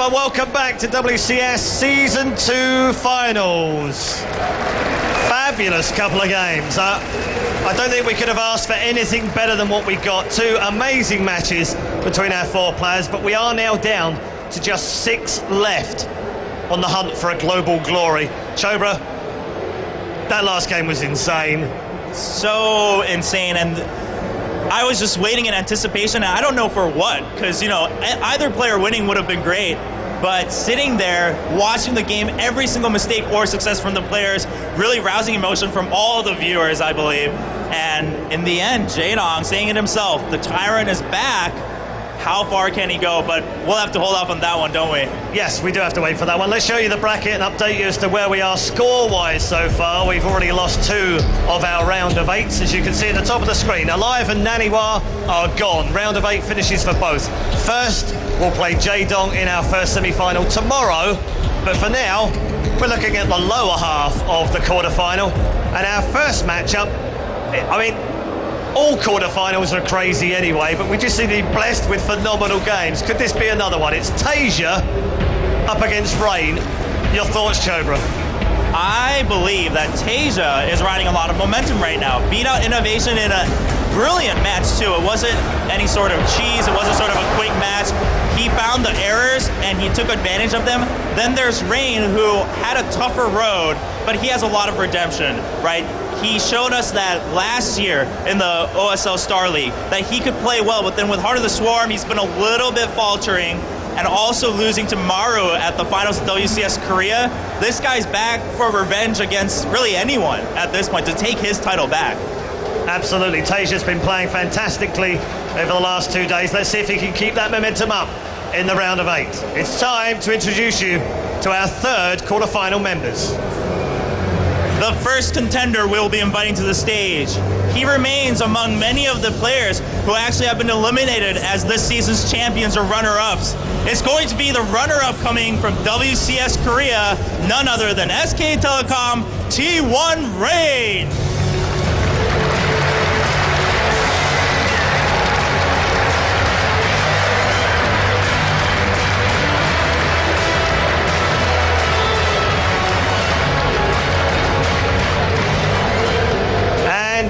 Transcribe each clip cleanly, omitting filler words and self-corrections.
gentlemen, welcome back to WCS Season 2 Finals. Fabulous couple of games. I don't think we could have asked for anything better than what we got. Two amazing matches between our four players, but we are now down to just 6 left on the hunt for a global glory. TaeJa, that last game was insane. So insane, and I was just waiting in anticipation, and I don't know for what, because, you know, either player winning would have been great, but sitting there, watching the game, every single mistake or success from the players, really rousing emotion from all the viewers, I believe. And in the end, Jaedong saying it himself, the Tyrant is back. How far can he go? But we'll have to hold off on that one, don't we? Yes, we do have to wait for that one. Let's show you the bracket and update you as to where we are score-wise so far. We've already lost 2 of our round of 8s, as you can see at the top of the screen. Alive and Naniwa are gone. Round of 8 finishes for both. First, we'll play Jaedong in our first semi-final tomorrow. But for now, we're looking at the lower half of the quarterfinal. And our first matchup, I mean, all quarterfinals are crazy anyway, but we just seem to be blessed with phenomenal games. Could this be another one? It's TaeJa up against Rain. Your thoughts, TaeJa? I believe that TaeJa is riding a lot of momentum right now. Beat out Innovation in a brilliant match too. It wasn't any sort of cheese, it wasn't sort of a quick match. He found the errors and he took advantage of them. Then there's Rain, who had a tougher road, but he has a lot of redemption, right? He showed us that last year in the OSL Star League that he could play well, but then with Heart of the Swarm, he's been a little bit faltering, and also losing to Maru at the finals of WCS Korea. This guy's back for revenge against really anyone at this point to take his title back. Absolutely. TaeJa's been playing fantastically over the last 2 days. Let's see if he can keep that momentum up in the round of 8. It's time to introduce you to our third quarterfinal members. The first contender we'll be inviting to the stage. He remains among many of the players who actually have been eliminated as this season's champions or runner-ups. It's going to be the runner-up coming from WCS Korea, none other than SK Telecom T1 Rain.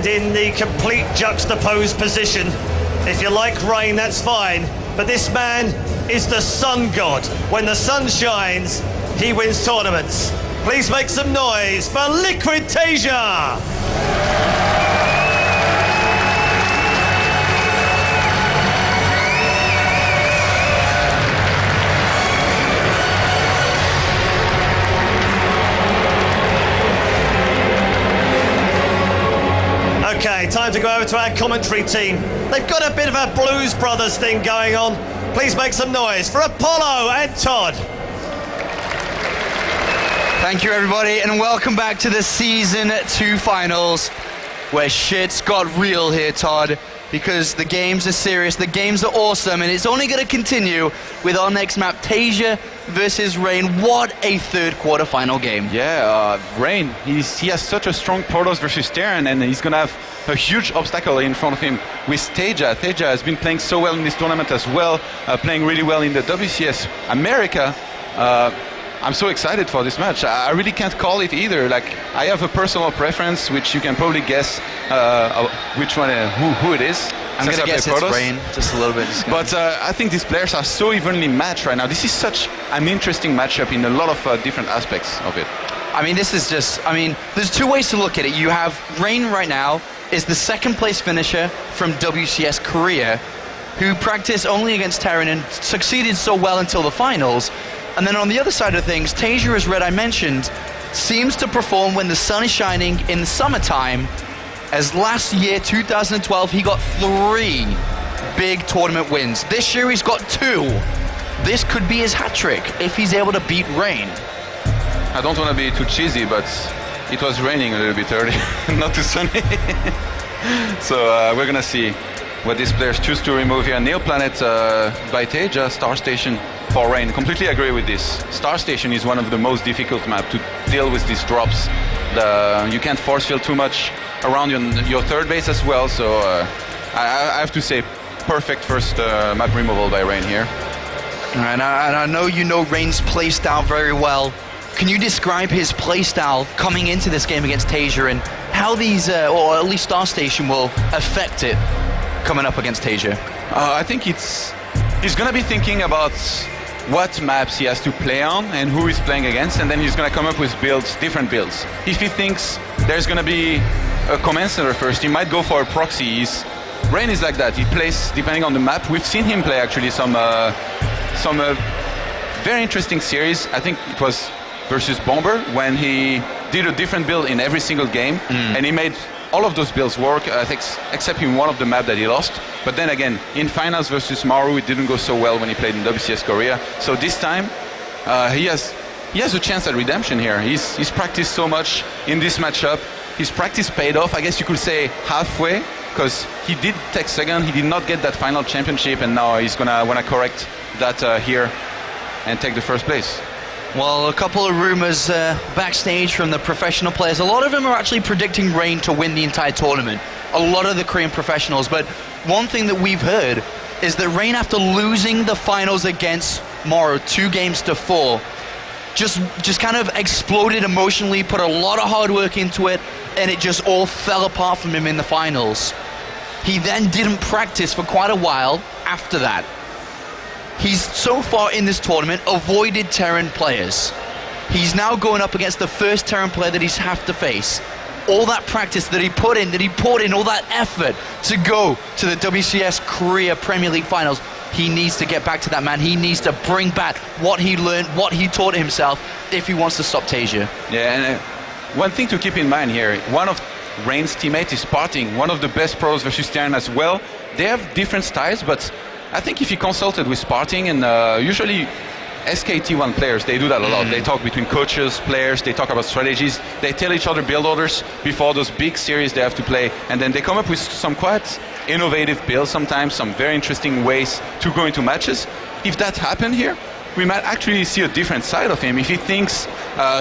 In the complete juxtaposed position. If you like Rain, that's fine, but this man is the sun god. When the sun shines, he wins tournaments. Please make some noise for Liquid TaeJa! Okay, time to go over to our commentary team. They've got a bit of a Blues Brothers thing going on. Please make some noise for Apollo and Todd. Thank you, everybody, and welcome back to the Season 2 Finals, where shit's got real here, Todd, because the games are serious, the games are awesome, and it's only going to continue with our next map, TaeJa versus Rain. What a third quarterfinal game. Yeah, Rain, he has such a strong Protoss versus Terran, and he's going to have a huge obstacle in front of him with TaeJa. TaeJa has been playing so well in this tournament as well, playing really well in the WCS America. I'm so excited for this match. I really can't call it either. Like, I have a personal preference, which you can probably guess which one, who it is. I'm going to guess it's Rain, just a little bit. But I think these players are so evenly matched right now. This is such an interesting matchup in a lot of different aspects of it. I mean, this is just, I mean, there's 2 ways to look at it. You have Rain right now is the 2nd place finisher from WCS Korea, who practiced only against Terran and succeeded so well until the finals. And then on the other side of things, TaeJa, as Red Eye mentioned, seems to perform when the sun is shining in the summertime, as last year, 2012, he got 3 big tournament wins. This year he's got 2. This could be his hat trick if he's able to beat Rain. I don't want to be too cheesy, but it was raining a little bit early, not too sunny. So we're going to see what these players choose to remove here. Neo Planet by TaeJa, Star Station for Rain. Completely agree with this. Star Station is one of the most difficult maps to deal with these drops. You can't force field too much around your third base as well, so I have to say perfect first map removal by Rain here. And I know you know Rain's playstyle very well. Can you describe his playstyle coming into this game against TaeJa and how these, or at least Star Station, will affect it coming up against TaeJa? I think he's going to be thinking about what maps he has to play on and who he's playing against, and then he's going to come up with builds, different builds. If he thinks there's going to be a command center first, he might go for a proxy. Rain is like that. He plays depending on the map. We've seen him play actually some very interesting series. I think it was versus Bomber when he did a different build in every single game, and he made all of those builds work, I think, except in one of the maps that he lost. But then again, in finals versus Maru, it didn't go so well when he played in WCS Korea. So this time, he has a chance at redemption here. He's practiced so much in this matchup. His practice paid off, I guess you could say halfway, because he did take second. He did not get that final championship, and now he's gonna wanna correct that here and take the first place. Well, a couple of rumors backstage from the professional players. A lot of them are actually predicting Rain to win the entire tournament. A lot of the Korean professionals. But one thing that we've heard is that Rain, after losing the finals against Moro 2-4, just kind of exploded emotionally, put a lot of hard work into it, and it just all fell apart from him in the finals. He then didn't practice for quite a while after that. He's so far in this tournament avoided Terran players. He's now going up against the first Terran player that he's have to face. All that practice that he put in, all that effort to go to the WCS Korea Premier League Finals, he needs to get back to that, man. He needs to bring back what he learned, what he taught himself, if he wants to stop TaeJa. Yeah, and one thing to keep in mind here, one of Rain's teammates is Sparting, one of the best pros versus Terran as well. They have different styles, but I think if he consulted with Sparting, and usually SKT1 players, they do that a lot. They talk between coaches, players, they talk about strategies, they tell each other build orders before those big series they have to play, and then they come up with some quite innovative builds sometimes, some very interesting ways to go into matches. If that happened here, we might actually see a different side of him. If he thinks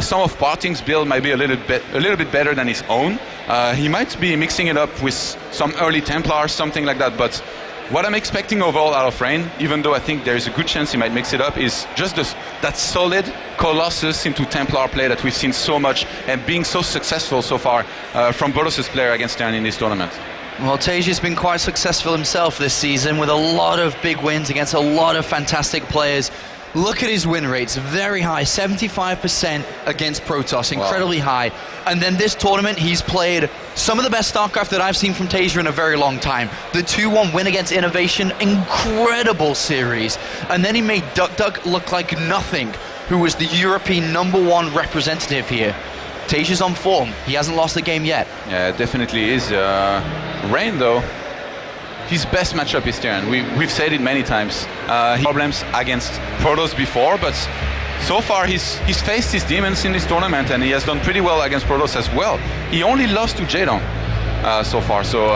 some of Sparting's build might be a little bit better than his own, he might be mixing it up with some early Templars, something like that. But what I'm expecting overall out of Rain, even though I think there's a good chance he might mix it up, is just that solid Colossus into Templar play that we've seen so much and being so successful so far from Bolos's player against Terran in this tournament. Well, TaeJa's been quite successful himself this season with a lot of big wins against a lot of fantastic players. Look at his win rates, very high, 75% against Protoss, incredibly high. And then this tournament, he's played some of the best StarCraft that I've seen from TaeJa in a very long time. The 2-1 win against Innovation, incredible series. And then he made Duck look like nothing, who was the European #1 representative here. TaeJa's on form. He hasn't lost a game yet. Yeah, it definitely is. Rain, though, his best matchup is Terran. We've said it many times. He had problems against Protoss before, but so far he's faced his demons in this tournament, and he has done pretty well against Protoss as well. He only lost to Jadon so far, so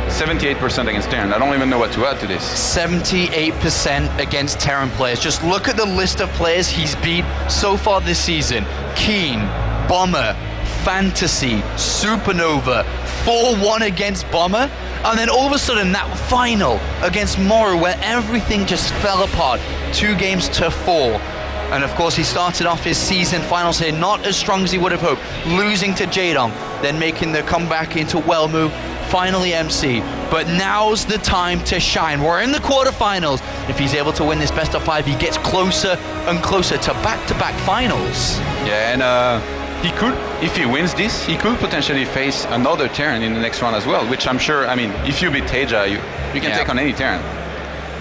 78% against Terran. I don't even know what to add to this. 78% against Terran players. Just look at the list of players he's beat so far this season. Keen, Bomber, Fantasy, Supernova, 4-1 against Bomber, and then all of a sudden that final against Moro where everything just fell apart, 2-4. And of course he started off his season finals here not as strong as he would have hoped, losing to Jadong, then making the comeback into Wellmu, finally MC. But now's the time to shine. We're in the quarterfinals. If he's able to win this best of 5, he gets closer and closer to back-to-back finals. Yeah, and he could, if he wins this, he could potentially face another Terran in the next round as well, which I'm sure, I mean, if you beat TaeJa, you can take on any Terran.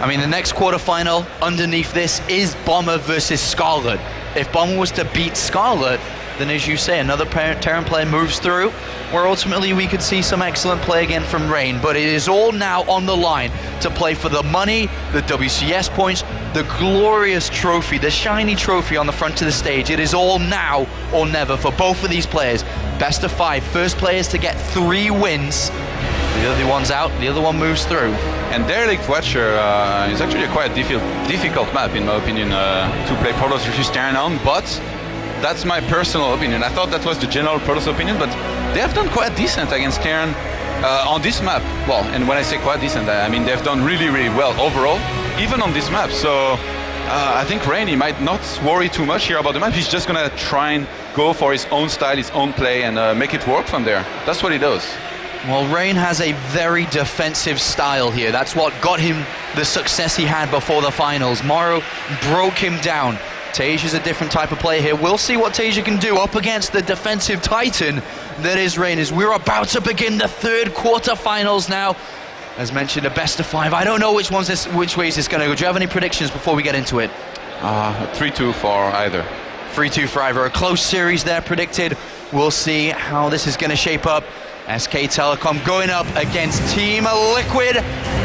I mean, the next quarterfinal underneath this is Bomber versus Scarlet. If Bomber was to beat Scarlet, then as you say, another Terran player moves through, where ultimately we could see some excellent play again from Rain. But it is all now on the line to play for the money, the WCS points, the glorious trophy, the shiny trophy on the front of the stage. It is all now or never for both of these players. Best of 5, first players to get 3 wins. The other one's out, the other one moves through. And Derelict Watcher is actually a quite difficult map, in my opinion, to play Protoss versus Terran on, but that's my personal opinion. I thought that was the general Protoss opinion, but they have done quite decent against Terran on this map. Well, and when I say quite decent, I mean they've done really, really well overall. even on this map. So I think Rain, he might not worry too much here about the map. He's just gonna try and go for his own style, his own play, and make it work from there. That's what he does. Well, Rain has a very defensive style here. That's what got him the success he had before the finals. Morrow broke him down. TaeJa's a different type of player here. We'll see what TaeJa can do up against the defensive titan that is Rain. As we're about to begin the third quarterfinals now. As mentioned, a best of 5. I don't know which ways it's going to go. Do you have any predictions before we get into it? 3-2 for either. 3-2 for either. A close series there predicted. We'll see how this is going to shape up. SK Telecom going up against Team Liquid.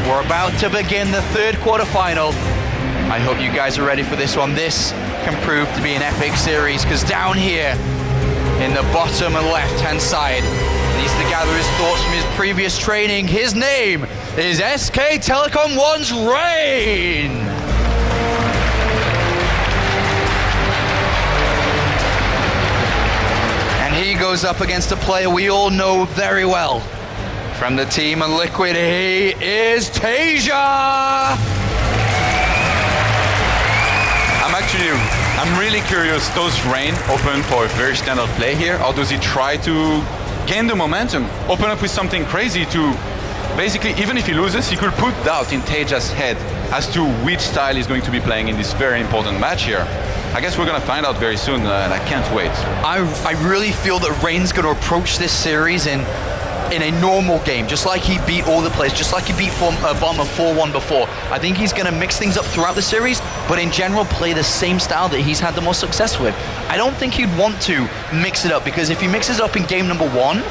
We're about to begin the third quarterfinal. I hope you guys are ready for this one. This can prove to be an epic series, because down here in the bottom and left-hand side, needs to gather his thoughts from his previous training. His name is SK Telecom 1's Rain. And he goes up against a player we all know very well. From the team of Liquid, he is TaeJa. I'm really curious, does Rain open for a very standard play here, or does he try to gain the momentum, open up with something crazy to basically, even if he loses, he could put doubt in TaeJa's head as to which style he's going to be playing in this very important match here. I guess we're going to find out very soon, and I can't wait. I really feel that Rain's going to approach this series in a normal game, just like he beat all the players, just like he beat Bomber 4-1 before. I think he's going to mix things up throughout the series, but in general play the same style that he's had the most success with. I don't think he'd want to mix it up, because if he mixes it up in game number 1,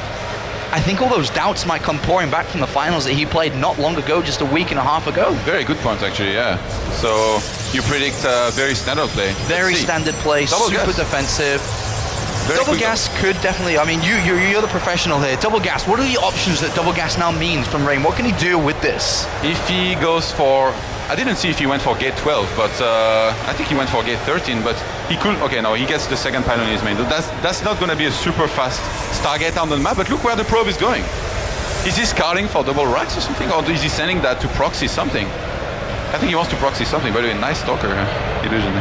I think all those doubts might come pouring back from the finals that he played not long ago, just a week and a half ago. Very good point, actually, yeah. So you predict very standard play. Very standard play, Double super gas. defensive. Very Double quick gas could definitely, I mean, you're the professional here. Double gas, what are the options that double gas now means from Rain? What can he do with this? If he goes for, I didn't see if he went for gate 12, but I think he went for gate 13, but he could, okay, no, he gets the second pylon in his main. That's not going to be a super fast Stargate on the map, but look where the probe is going. Is he scouting for double racks or something, or is he sending that to proxy something? I think he wants to proxy something. By the way, nice stalker illusion.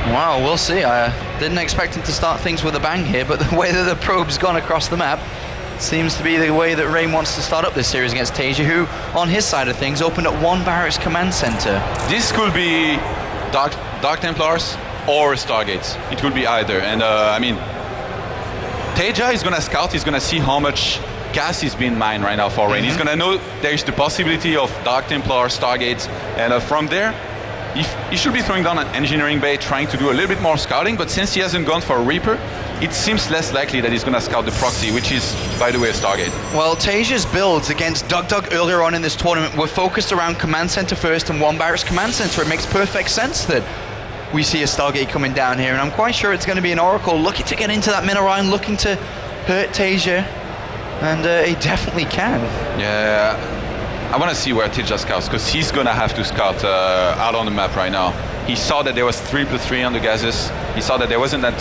Wow, we'll see. I didn't expect him to start things with a bang here, but the way that the probe's gone across the map seems to be the way that Rain wants to start up this series against TaeJa, who, on his side of things, opened up 1 barracks command center. This could be Dark Templars or Stargates. It could be either. And I mean, TaeJa is going to scout, he's going to see how much gas is being mined right now for Rain. He's going to know there's the possibility of Dark Templar, Stargates, and from there, he should be throwing down an engineering bay, trying to do a little bit more scouting, but since he hasn't gone for a Reaper, it seems less likely that he's going to scout the proxy, which is, by the way, a Stargate. Well, TaeJa's builds against Dug earlier on in this tournament were focused around command center first and 1 barracks command center. It makes perfect sense that we see a Stargate coming down here, and I'm quite sure it's going to be an Oracle looking to get into that middle line, looking to hurt TaeJa, and he definitely can. Yeah. I want to see where TaeJa scouts, because he's going to have to scout out on the map right now. He saw that there was 3+3 on the gases. He saw that there wasn't that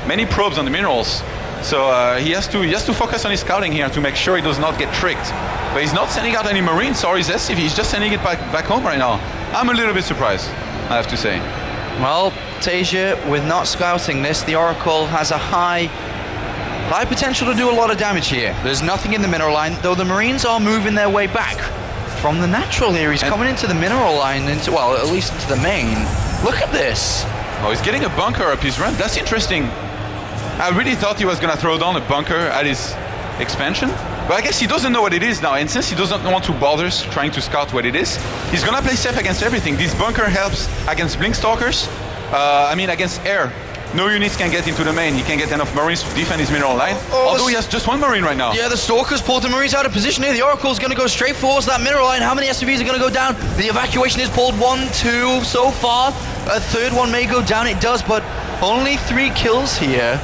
many probes on the minerals. So he has to focus on his scouting here to make sure he does not get tricked. But he's not sending out any Marines or his SCV, he's just sending it back home right now. I'm a little bit surprised, I have to say. Well, TaeJa, with not scouting this, the Oracle has a high potential to do a lot of damage here. There's nothing in the mineral line, though the Marines are moving their way back from the natural here. He's coming into the mineral line, well, at least into the main. Look at this. Oh, he's getting a bunker up his ramp. That's interesting. I really thought he was going to throw down a bunker at his expansion, but I guess he doesn't know what it is now, and since he doesn't want to bother trying to scout what it is, he's going to play safe against everything. This bunker helps against Blink Stalkers, I mean against air. No units can get into the main. He can get enough Marines to defend his mineral line. Although he has just 1 Marine right now. Yeah, the Stalkers pulled the Marines out of position here. The Oracle's going to go straight towards that mineral line. How many SCVs are going to go down? The evacuation is pulled 1, 2 so far. A third one may go down. It does, but only 3 kills here.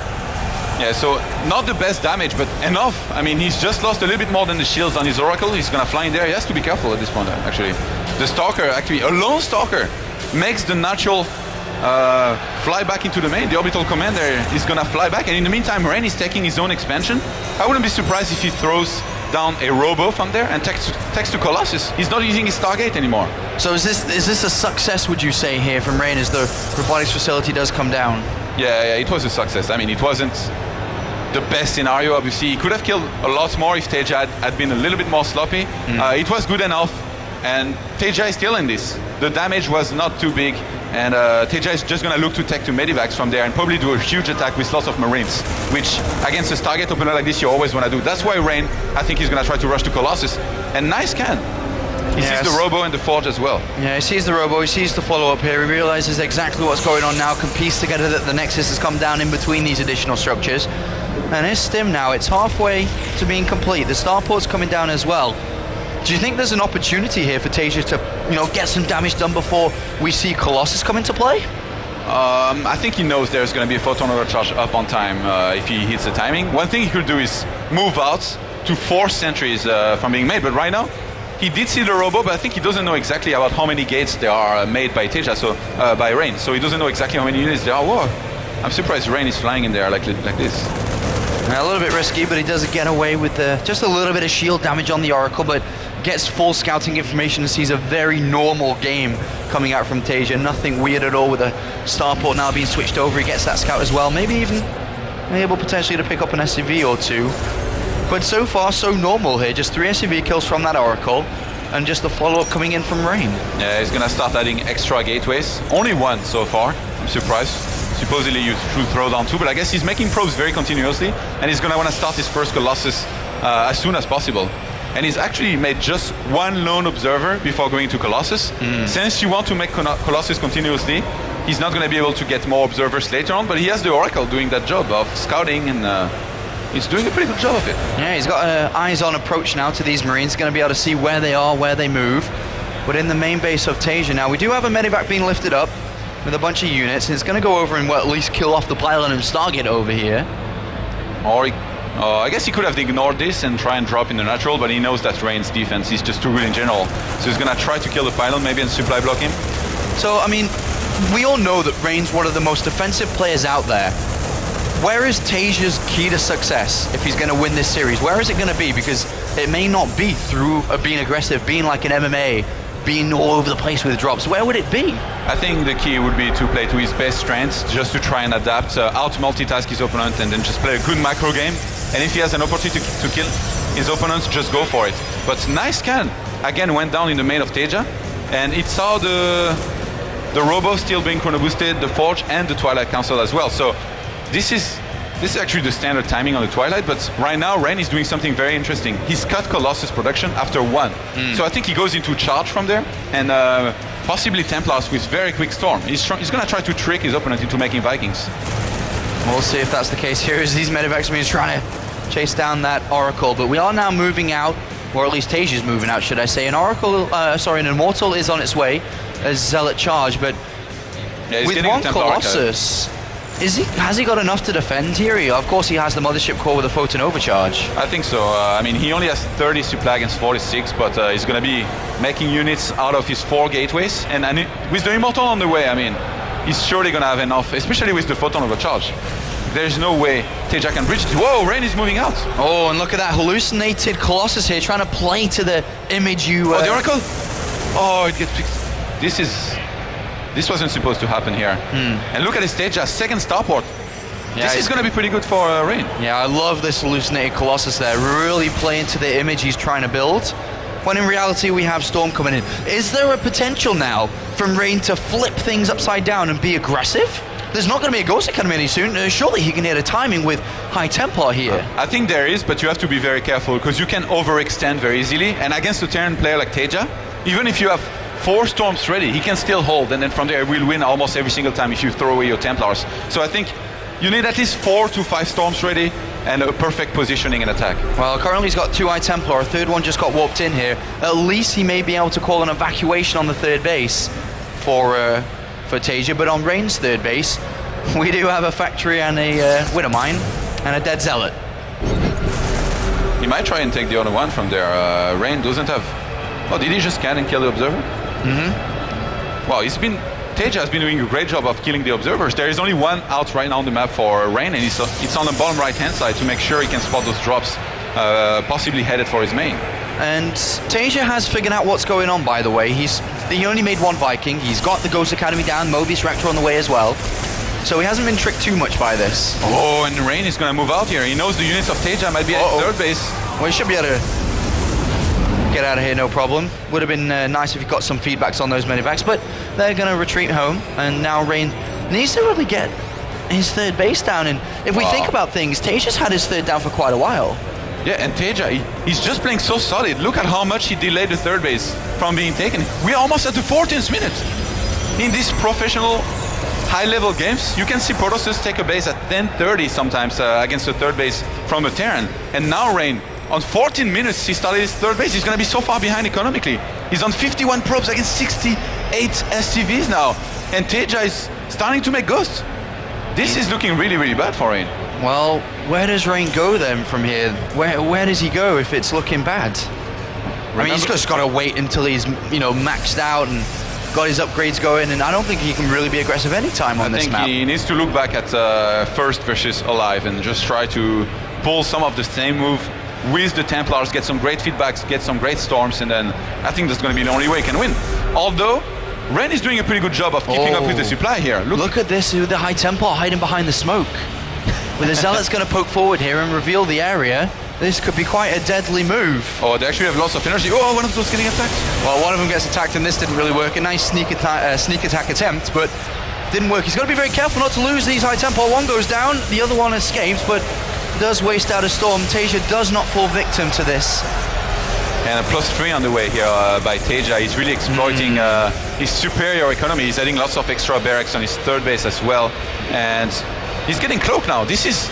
Yeah, so not the best damage, but enough. I mean, he's just lost a little bit more than the shields on his Oracle. He's going to fly in there. He has to be careful at this point, actually. The Stalker, actually, a lone Stalker, makes the natural fly back into the main. The orbital commander is gonna fly back, and in the meantime Rain is taking his own expansion. I wouldn't be surprised if he throws down a Robo from there and text to Colossus. He's not using his Stargate anymore. So is this a success, would you say, here from Rain as the robotics facility does come down? Yeah, it was a success. I mean, it wasn't the best scenario, obviously. He could have killed a lot more if TaeJa had been a little bit more sloppy. It was good enough, and TaeJa is still in this. The damage was not too big, and TaeJa is just going to look to tech to Medivacs from there and probably do a huge attack with lots of Marines, which against a Stargate opener like this you always want to do. That's why Rain, I think he's going to try to rush to Colossus, and nice can. He sees the Robo and the Forge as well. Yeah, he sees the Robo, he sees the follow-up here, he realizes exactly what's going on now, can piece together that the Nexus has come down in between these additional structures. And his stim now, it's halfway to being complete. The starport's coming down as well. Do you think there's an opportunity here for TaeJa to, you know, get some damage done before we see Colossus come into play? I think he knows there's going to be a photon overcharge up on time if he hits the timing. One thing he could do is move out to force sentries from being made, but right now, he did see the Robo, but I think he doesn't know exactly about how many gates there are made by TaeJa, so by Rain. So he doesn't know exactly how many units there are. Whoa, I'm surprised Rain is flying in there like this. A little bit risky, but he does get away with just a little bit of shield damage on the Oracle, but gets full scouting information and sees a very normal game coming out from TaeJa. Nothing weird at all with the starport now being switched over. He gets that scout as well, maybe even able potentially to pick up an SCV or two. But so far, so normal here. Just 3 SCV kills from that Oracle, and just the follow-up coming in from Rain. Yeah, he's going to start adding extra gateways. Only one so far. I'm surprised. Supposedly you should throw down 2, but I guess he's making probes very continuously, and he's going to want to start his first Colossus as soon as possible. And he's actually made just 1 lone observer before going to Colossus. Since you want to make Colossus continuously, he's not going to be able to get more observers later on, but he has the Oracle doing that job of scouting, and he's doing a pretty good job of it. Yeah, he's got an eyes-on approach now to these Marines, going to be able to see where they are, where they move. But in the main base of TaeJa now, we do have a Medivac being lifted up with a bunch of units, and it's going to go over and at least kill off the pylon and Stargate over here. Or I guess he could have ignored this and try and drop in the natural, but he knows that Rain's defense is just too good in general. So he's going to try to kill the pylon maybe and supply block him. So, I mean, we all know that Rain's one of the most defensive players out there. Where is TaeJa's key to success if he's going to win this series? Where is it going to be? Because it may not be through being aggressive, being like an MMA, being all over the place with drops. Where would it be? I think the key would be to play to his best strengths, just to try and adapt, out-multitask his opponent, and then just play a good macro game. And if he has an opportunity to kill his opponents, just go for it. But nice scan, again, went down in the main of TaeJa, and it saw the Robo still being chrono boosted, the Forge, and the Twilight Council as well. So this is actually the standard timing on the Twilight, but right now Rain is doing something very interesting. He's cut Colossus production after 1. So I think he goes into charge from there, and possibly Templars with very quick storm. He's going to try to trick his opponent into making Vikings. We'll see if that's the case here as these Medivacs are trying to chase down that Oracle, but we are now moving out, or at least TaeJa's moving out, should I say. An Oracle, an Immortal is on its way as Zealot charge, but yeah, with 1 Colossus, has he got enough to defend here? Of course he has the Mothership core with a Photon Overcharge. I think so. I mean, he only has 30 supply against 46, but he's going to be making units out of his 4 gateways, and with the Immortal on the way, I mean, he's surely going to have enough, especially with the Photon Overcharge. There's no way TaeJa can breach it. Whoa, Rain is moving out. Oh, and look at that hallucinated Colossus here, trying to play to the image you... Oh, the Oracle? Oh, it gets fixed. This wasn't supposed to happen here. And look at his TaeJa, 2nd starport. Yeah, this is going to be pretty good for Rain. Yeah, I love this hallucinated Colossus there, really playing to the image he's trying to build. When in reality we have Storm coming in. Is there a potential now from Rain to flip things upside down and be aggressive? There's not going to be a Ghost Academy any soon. Surely he can hit a timing with High Templar here. I think there is, but you have to be very careful because you can overextend very easily. And against a Terran player like TaeJa, even if you have 4 storms ready, he can still hold, and then from there we'll win almost every single time if you throw away your Templars. So I think you need at least 4 to 5 storms ready and a perfect positioning and attack. Well, currently he's got 2 High Templar, a 3rd one just got warped in here. At least he may be able to call an evacuation on the 3rd base for TaeJa, but on Rain's 3rd base, we do have a factory and a Widow Mine and a dead Zealot. He might try and take the other one from there. Rain doesn't have... Oh, did he just scan and kill the observer? Wow, TaeJa has been doing a great job of killing the observers. There is only 1 out right now on the map for Rain, and it's on the bottom right-hand side to make sure he can spot those drops possibly headed for his main. And TaeJa has figured out what's going on, by the way. He only made one Viking. He's got the Ghost Academy down, Mobius Reactor on the way as well. So he hasn't been tricked too much by this. Oh, and Rain is going to move out here. He knows the units of TaeJa might be at third base. Well, he should be able to get out of here, no problem. Would have been nice if he got some feedbacks on those medivacs, but they're going to retreat home. And now Rain needs to really get his third base down. And if we think about things, TaeJa's had his third down for quite a while. Yeah, and TaeJa, he's just playing so solid. Look at how much he delayed the third base from being taken. We're almost at the 14th minute. In these professional high-level games, you can see Protoss take a base at 10:30 sometimes against the third base from a Terran. And now Rain, on 14 minutes, he started his third base. He's going to be so far behind economically. He's on 51 probes against 68 SCVs now. And TaeJa is starting to make ghosts. This is looking really, really bad for Rain. Well, where does Rain go then from here? Where does he go if it's looking bad? I mean, he's just got to wait until he's, maxed out and got his upgrades going, and I don't think he can really be aggressive anytime on this map. I think he needs to look back at first versus Alive and just try to pull some of the same move with the Templars, get some great feedbacks, get some great storms, and then I think that's going to be the only way he can win. Although, Rain is doing a pretty good job of keeping up with the supply here. Look at this with the High Templar hiding behind the smoke. With the Zealot's going to poke forward here and reveal the area, this could be quite a deadly move. Oh, they actually have lots of energy. Oh, one of those getting attacked. Well, one of them gets attacked and this didn't really work. A nice sneak attack attempt, but didn't work. He's got to be very careful not to lose these High Templar. One goes down, the other one escapes, but does waste out a storm. TaeJa does not fall victim to this. And a +3 on the way here by TaeJa. He's really exploiting his superior economy. He's adding lots of extra barracks on his third base as well. And he's getting cloaked now. This is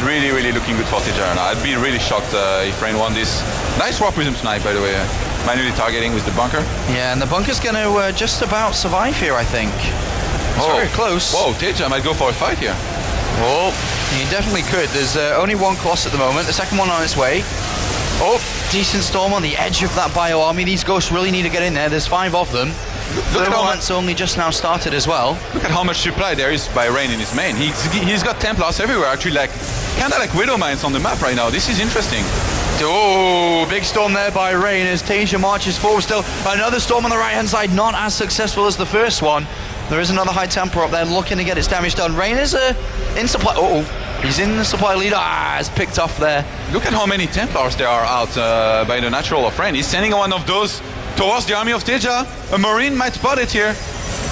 really, really looking good for TaeJa. I'd be really shocked if Rain won this. Nice Warp Prism Snipe, by the way. Manually targeting with the bunker. Yeah, and the bunker's going to just about survive here, I think. It's very close. Whoa, TaeJa might go for a fight here. Oh, he definitely could. There's only one Colossus at the moment. The second one on its way. Oh, decent storm on the edge of that bio army. These ghosts really need to get in there. There's 5 of them. Look at how much only just now started as well. Look at how much supply there is by Rain in his main. He's got Templars everywhere, actually, kind of like Widow Mines on the map right now. This is interesting. Oh, big storm there by Rain as TaeJa marches forward still. Another storm on the right-hand side, not as successful as the first one. There is another High Templar up there looking to get its damage done. Rain is in supply. He's in the supply lead. It's picked off there. Look at how many Templars there are out by the natural of Rain. He's sending one of those towards the army of TaeJa. A Marine might spot it here.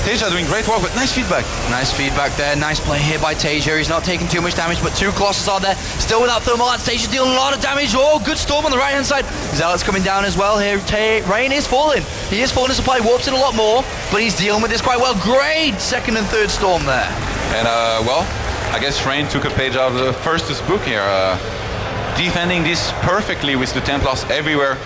TaeJa doing great work, but nice feedback. Nice feedback there. Nice play here by TaeJa. He's not taking too much damage, but 2 Colossus are there. Still without thermal lance. TaeJa dealing a lot of damage. Oh, good storm on the right-hand side. Zealot's coming down as well here. Rain is falling. He is falling in supply. Warps it a lot more, but he's dealing with this quite well. Great second and third storm there. And, well, I guess Rain took a page out of the first's book here. Defending this perfectly with the Templars everywhere.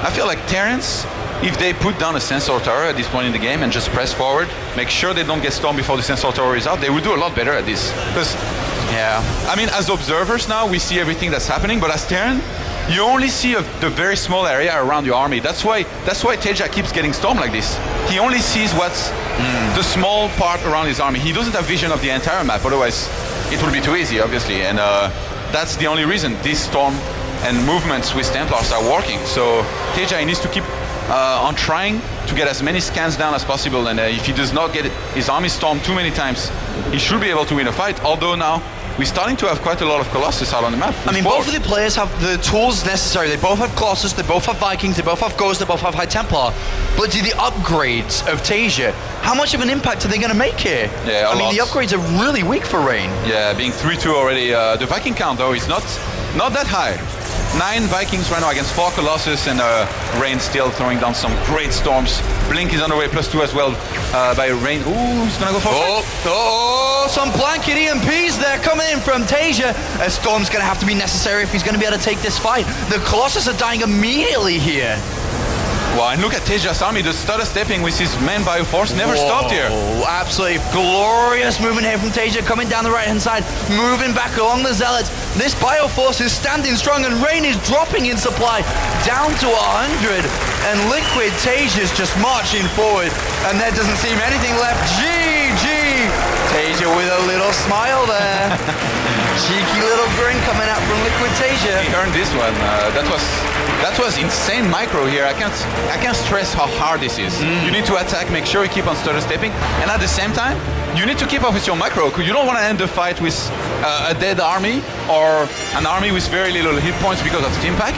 I feel like Terrans, if they put down a sensor tower at this point in the game and just press forward, make sure they don't get stormed before the sensor tower is out, they will do a lot better at this. Because, I mean, as observers now, we see everything that's happening, but as Terran, you only see the very small area around your army. That's why TaeJa keeps getting stormed like this. He only sees what's the small part around his army. He doesn't have vision of the entire map, otherwise it will be too easy, obviously. And that's the only reason this storm and movements with Templars are working. So TaeJa needs to keep on trying to get as many scans down as possible, and if he does not get his army stormed too many times, he should be able to win a fight. Although now we're starting to have quite a lot of Colossus out on the map. I mean, both of the players have the tools necessary. They both have Colossus, they both have Vikings, they both have Ghosts, they both have High Templar. But do the upgrades of TaeJa, how much of an impact are they going to make here? Yeah, I mean, the upgrades are really weak for Rain. Yeah, being 3-2 already. The Viking count, though, is not that high. 9 Vikings right now against 4 Colossus, and Rain still throwing down some great storms. Blink is on the way, +2 as well by Rain. Ooh, he's gonna go for some blanket EMPs there coming in from TaeJa. A storm's gonna have to be necessary if he's gonna be able to take this fight. The Colossus are dying immediately here. Wow, and look at TaeJa's army, the stutter stepping with his man bioforce never stopped here. Absolutely glorious movement here from TaeJa, coming down the right-hand side, moving back along the Zealots. This bioforce is standing strong, and Rain is dropping in supply down to 100. And Liquid TaeJa's just marching forward, and there doesn't seem anything left. GG! TaeJa with a little smile there. Cheeky little grin coming out from Liquid TaeJa. He earned this one. That was insane micro here. I can't stress how hard this is. You need to attack, make sure you keep on stutter stepping, and at the same time, you need to keep up with your micro, because you don't want to end the fight with a dead army or an army with very little hit points because of Steam Pack,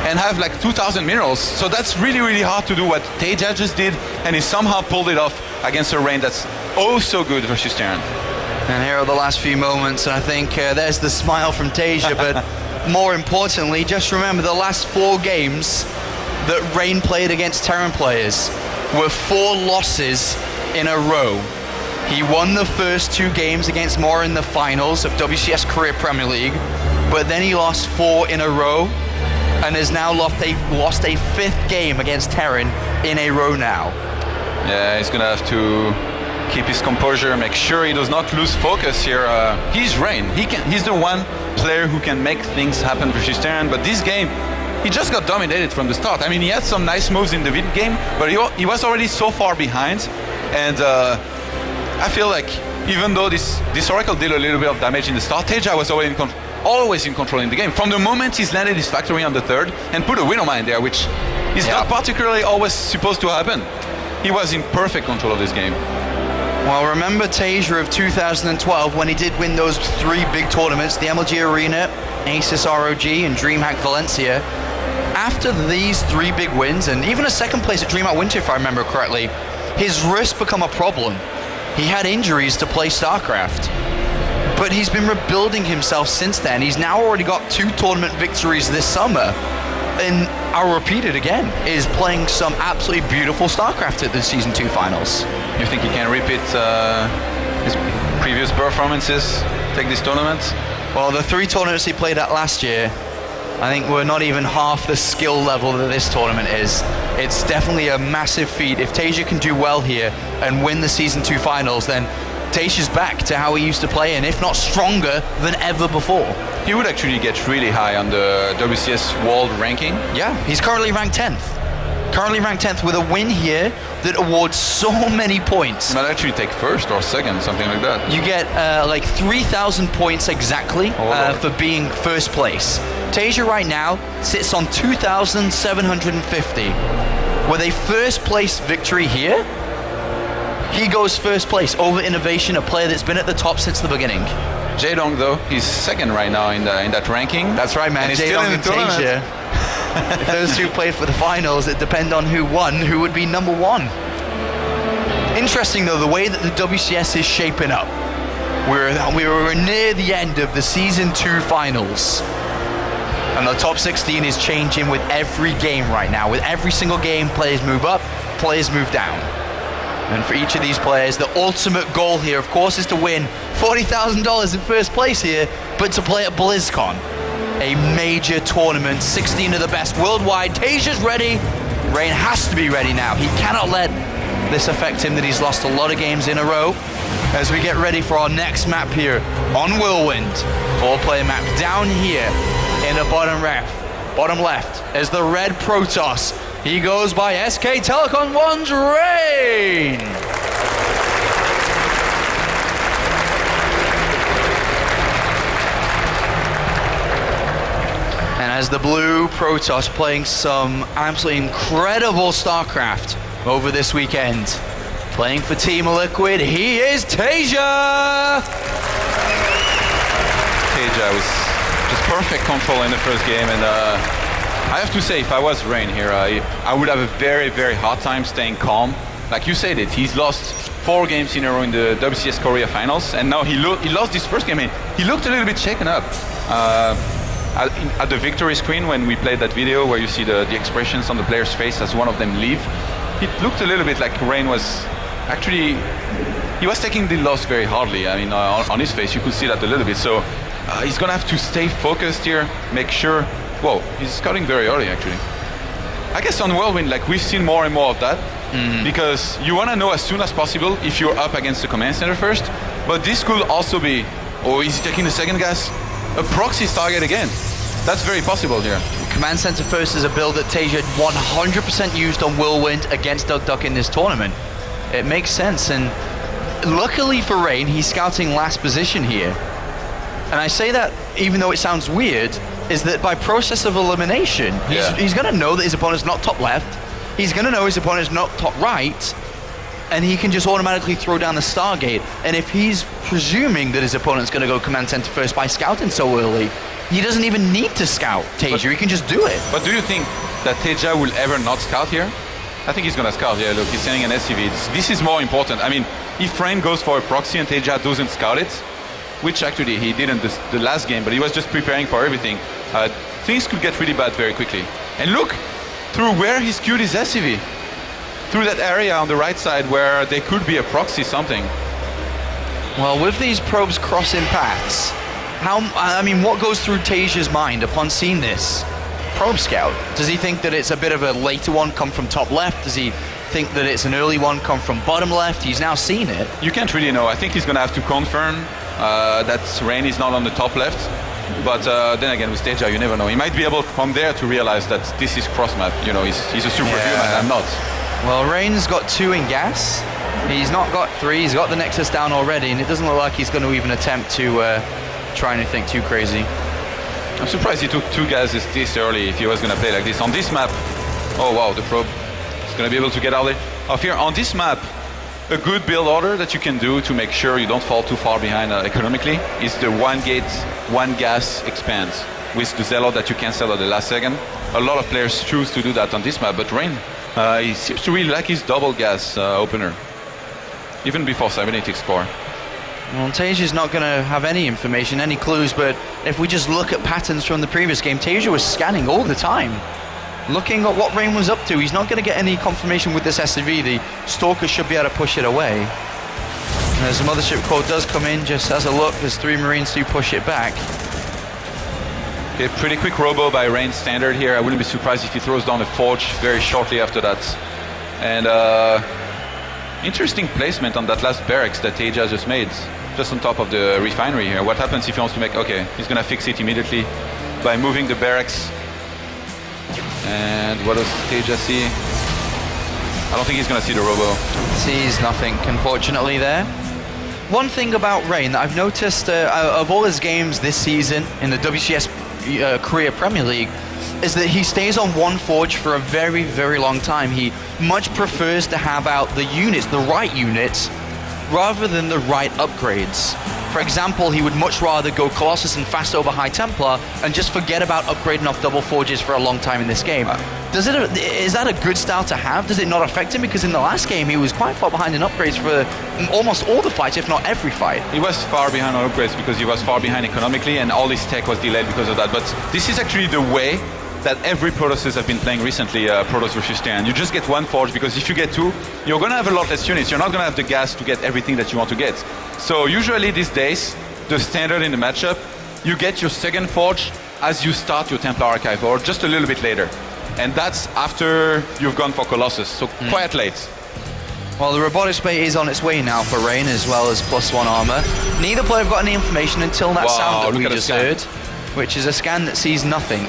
and have like 2,000 minerals. So that's really, really hard to do what TaeJa just did, and he somehow pulled it off against a Rain that's oh so good versus Terran. And here are the last few moments, and I think there's the smile from TaeJa, but more importantly, just remember the last 4 games that Rain played against Terran players were 4 losses in a row. He won the first 2 games against Mora in the finals of WCS Korea Premier League, but then he lost 4 in a row, and has now lost a 5th game against Terran in a row now. Yeah, he's gonna have to keep his composure, make sure he does not lose focus here. He's Rain. He's the one player who can make things happen versus Terran, but this game, he just got dominated from the start. I mean, he had some nice moves in the vid game, but he was already so far behind, and I feel like even though this Oracle did a little bit of damage in the start, TaeJa was always in control in the game. From the moment he's landed his factory on the 3rd and put a Widow Mine there, which is not particularly always supposed to happen, he was in perfect control of this game. Well, remember TaeJa of 2012 when he did win those 3 big tournaments, the MLG Arena, Asus ROG, and DreamHack Valencia. After these 3 big wins, and even a 2nd place at DreamHack Winter, if I remember correctly, his wrist become a problem. He had injuries to play StarCraft, but he's been rebuilding himself since then. He's now already got 2 tournament victories this summer, and I'll repeat it again, is playing some absolutely beautiful StarCraft at the Season 2 finals. You think he can repeat his previous performances, take this tournament? Well, the 3 tournaments he played at last year, I think were not even half the skill level that this tournament is. It's definitely a massive feat. If TaeJa can do well here and win the Season 2 finals, then TaeJa's back to how he used to play, and if not stronger than ever before. He would actually get really high on the WCS World ranking. Yeah, he's currently ranked 10th. Currently ranked 10th with a win here that awards so many points. He might actually take 1st or 2nd, something like that. You get like 3,000 points exactly for being 1st place. TaeJa right now sits on 2,750. With a 1st place victory here, he goes 1st place over Innovation, a player that's been at the top since the beginning. Jaedong, though, he's 2nd right now in that ranking. That's right, man. Jaedong and TaeJa. If those 2 played for the finals, it depends on who won, who would be number 1. Interesting, though, the way that the WCS is shaping up. We were near the end of the Season 2 finals. And the top 16 is changing with every game right now. With every single game, players move up, players move down. And for each of these players, the ultimate goal here, of course, is to win $40,000 in 1st place here, but to play at BlizzCon, a major tournament, 16 of the best worldwide. TaeJa's ready. Rain has to be ready now. He cannot let this affect him that he's lost a lot of games in a row. As we get ready for our next map here on Whirlwind, 4-player map down here in the bottom left as the red Protoss. He goes by SK Telecom 1's Rain. And as the blue Protoss playing some absolutely incredible StarCraft over this weekend. Playing for Team Liquid, he is TaeJa! TaeJa was just perfect control in the 1st game, and I have to say, if I was Rain here, I would have a very, very hard time staying calm. Like you said it, he's lost 4 games in a row in the WCS Korea finals, and now he lost this 1st game, and he looked a little bit shaken up. At the victory screen, when we played that video where you see the expressions on the player's face as one of them leave, it looked a little bit like Rain was actually, he was taking the loss very hardly. I mean, on his face, you could see that a little bit. So he's gonna have to stay focused here, make sure. Whoa, he's scouting very early, actually. I guess on Whirlwind, like, we've seen more and more of that, because you want to know as soon as possible if you're up against the command center first, but this could also be, oh, is he taking the 2nd gas? A proxy's target again. That's very possible here. Command center first is a build that TaeJa 100% used on Whirlwind against DuckDuck in this tournament. It makes sense, and luckily for Rain, he's scouting last position here. And I say that even though it sounds weird, is that by process of elimination, he's going to know that his opponent's not top left, he's going to know his opponent's not top right, and he can just automatically throw down the Stargate. And if he's presuming that his opponent's going to go command center first by scouting so early, he doesn't even need to scout TaeJa, he can just do it. But do you think that TaeJa will ever not scout here? I think he's going to scout. Yeah, look, he's sending an SCV. This is more important. I mean, if Rain goes for a proxy and TaeJa doesn't scout it, which actually he didn't the last game, but he was just preparing for everything, things could get really bad very quickly. And look, through where he skewed his SCV. Through that area on the right side where there could be a proxy something. Well, with these probes crossing paths, what goes through TaeJa's mind upon seeing this probe scout? Does he think that it's a bit of a later one come from top left? Does he think that it's an early one come from bottom left? He's now seen it. You can't really know. I think he's going to have to confirm that Rain is not on the top left. But then again, with TaeJa, you never know. He might be able from there to realize that this is cross map. You know, he's a superhuman. I'm not. Well, Rain's got 2 in gas. He's not got 3. He's got the Nexus down already, and it doesn't look like he's going to even attempt to try anything too crazy. I'm surprised he took 2 gases this early if he was going to play like this. On this map, oh wow, the probe is going to be able to get out of here. On this map, a good build order that you can do to make sure you don't fall too far behind economically is the 1 gate, 1 gas expands with the Zealot that you cancel at the last second. A lot of players choose to do that on this map, but Rain, he seems to really like his double gas opener, even before Cybernetics core. Well, TaeJa's not going to have any information, any clues, but if we just look at patterns from the previous game, TaeJa was scanning all the time, looking at what Rain was up to. He's not going to get any confirmation with this SCV. The Stalker should be able to push it away. And as the Mothership Core does come in, just as a look, as 3 Marines do push it back. Okay, pretty quick robo by Rain standard here. I wouldn't be surprised if he throws down a Forge very shortly after that. And interesting placement on that last barracks that TaeJa just made, just on top of the refinery here. What happens if he wants to make... Okay, he's going to fix it immediately by moving the barracks. And what does TaeJa see? I don't think he's going to see the robo. Sees nothing, unfortunately, there. One thing about Rain that I've noticed of all his games this season in the WCS Korea Premier League is that he stays on 1 Forge for a very, very long time. He much prefers to have out the units, the right units, rather than the right upgrades. For example, he would much rather go Colossus and fast over High Templar and just forget about upgrading off double Forges for a long time in this game. Is that a good style to have? Does it not affect him? Because in the last game, he was quite far behind in upgrades for almost all the fights, if not every fight. He was far behind on upgrades because he was far behind economically, and all his tech was delayed because of that. But this is actually the way that every Protosses have been playing recently, Protoss versus Terran. You just get 1 Forge, because if you get 2, you're going to have a lot less units. You're not going to have the gas to get everything that you want to get. So usually these days, the standard in the matchup, you get your 2nd Forge as you start your Templar Archive, or just a little bit later. And that's after you've gone for Colossus, so quite late. Well, the Robotics Bay is on its way now for Rain, as well as +1 armor. Neither player have got any information until that sound that we just heard, which is a scan that sees nothing.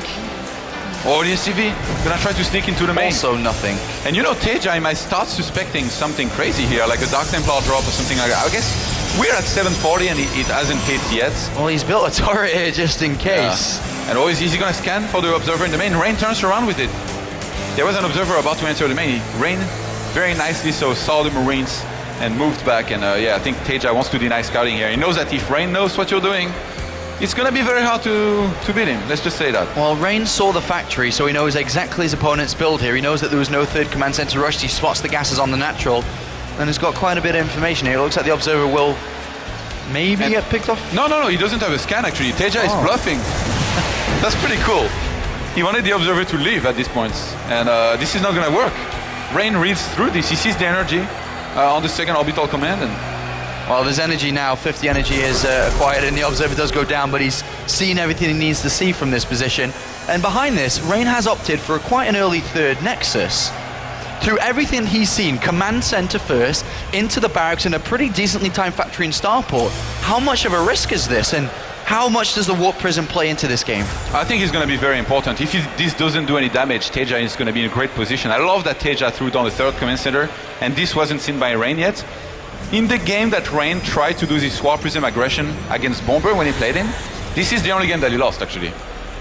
Oh, the SCV, gonna try to sneak into the main. Also nothing. And you know, TaeJa might start suspecting something crazy here, like a Dark Templar drop or something like that. I guess we're at 740 and it hasn't hit yet. Well, he's built a turret here just in case. Yeah. And always easy gonna scan for the observer in the main. Rain turns around with it. There was an observer about to enter the main. Rain very nicely saw the Marines and moved back. And yeah, I think TaeJa wants to deny scouting here. He knows that if Rain knows what you're doing, it's going to be very hard to beat him, let's just say that. Well, Rain saw the factory, so he knows exactly his opponent's build here. He knows that there was no 3rd command center rushed. He spots the gases on the natural, and has got quite a bit of information here. It looks like the observer will maybe get picked off. No, he doesn't have a scan, actually. TaeJa is bluffing. That's pretty cool. He wanted the observer to leave at this point, and this is not going to work. Rain reads through this. He sees the energy on the 2nd orbital command, and well, there's energy now. 50 energy is acquired, and the observer does go down, but he's seen everything he needs to see from this position. And behind this, Rain has opted for quite an early 3rd Nexus. Through everything he's seen, command center first, into the barracks, and a pretty decently timed factory in Starport. How much of a risk is this, and how much does the Warp Prism play into this game? I think it's going to be very important. If this doesn't do any damage, TaeJa is going to be in a great position. I love that TaeJa threw down the 3rd command center, and this wasn't seen by Rain yet. in the game that Rain tried to do this War Prism aggression against Bomber when he played him, this is the only game that he lost actually.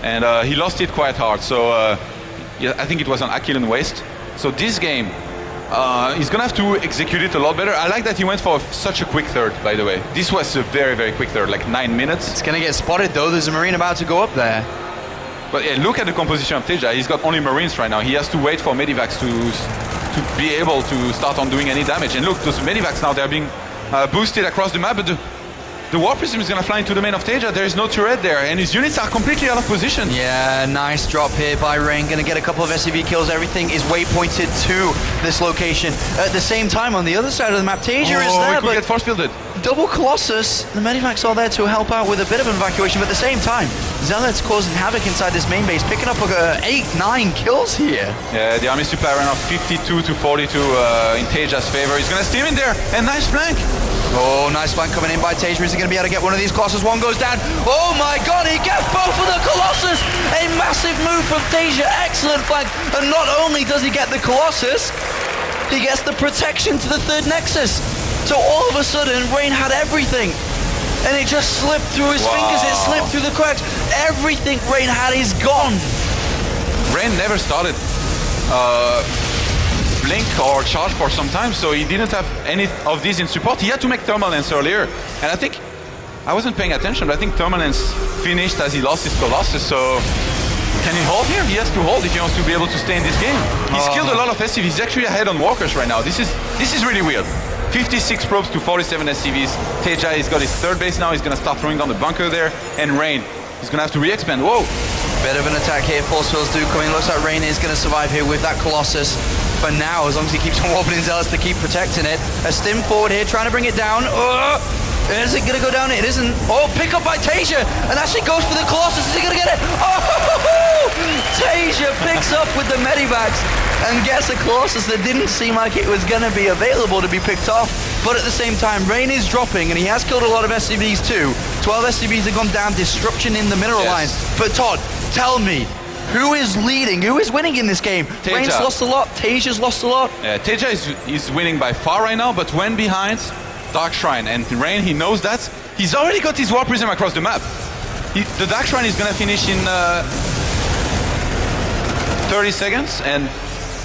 And he lost it quite hard, so yeah, I think it was an Achillean waist. So this game, he's gonna have to execute it a lot better. I like that he went for such a quick third, by the way. This was a very, very quick third, like 9 minutes. It's gonna get spotted though, there's a Marine about to go up there. But yeah, look at the composition of TaeJa. He's got only Marines right now. He has to wait for Medivacs to be able to start on doing any damage. And look, those Medivacs now, they're being boosted across the map, but the War Prism is going to fly into the main of TaeJa. There is no turret there, and his units are completely out of position. Yeah, nice drop here by Rain. Going to get a couple of SCV kills. Everything is waypointed to this location. At the same time, on the other side of the map, TaeJa is there, he could get force fielded. Double Colossus. The Medivacs are there to help out with a bit of an evacuation, but at the same time, Zealots causing havoc inside this main base, picking up 8-9 kills here. Yeah, the army supply ran off 52 to 42 in TaeJa's favor. He's going to steam in there, and nice flank. Oh, nice flank coming in by TaeJa. Is he going to be able to get one of these Colossus? One goes down. Oh my god, he gets both of the Colossus! A massive move from TaeJa. Excellent flank. And not only does he get the Colossus, he gets the protection to the third Nexus. So all of a sudden, Rain had everything. And it just slipped through his fingers. It slipped through the cracks. Everything Rain had is gone. Rain never started Blink or Charge for some time, so he didn't have any of these in support. He had to make Thermal Lance earlier, and I think, I wasn't paying attention, but I think Thermal Lance finished as he lost his Colossus, so can he hold here? He has to hold if he wants to be able to stay in this game. He's killed a lot of SCVs. He's actually ahead on Walkers right now. This is really weird. 56 probes to 47 SCVs. TaeJa has got his third base now. He's going to start throwing down the bunker there, and Rain, he's going to have to re-expand. Whoa! Bit of an attack here, force fields do come in. Looks like Rain is going to survive here with that Colossus. For now, as long as he keeps on warping his Zealots to keep protecting it. A stim forward here, trying to bring it down. Is it going to go down? It isn't. Oh, pick up by TaeJa, and actually goes for the Colossus. Is he going to get it? Oh! TaeJa picks up with the Medivacs and gets a Colossus that didn't seem like it was going to be available to be picked off. But at the same time, Rain is dropping, and he has killed a lot of SCVs too. 12 SCVs have gone down, disruption in the mineral lines. But Todd, tell me, who is leading? Who is winning in this game? TaeJa. Rain's lost a lot, TaeJa's lost a lot. Yeah, TaeJa is winning by far right now, but when behind Dark Shrine, and Rain, he knows that. He's already got his War Prism across the map. The Dark Shrine is going to finish in 30 seconds, and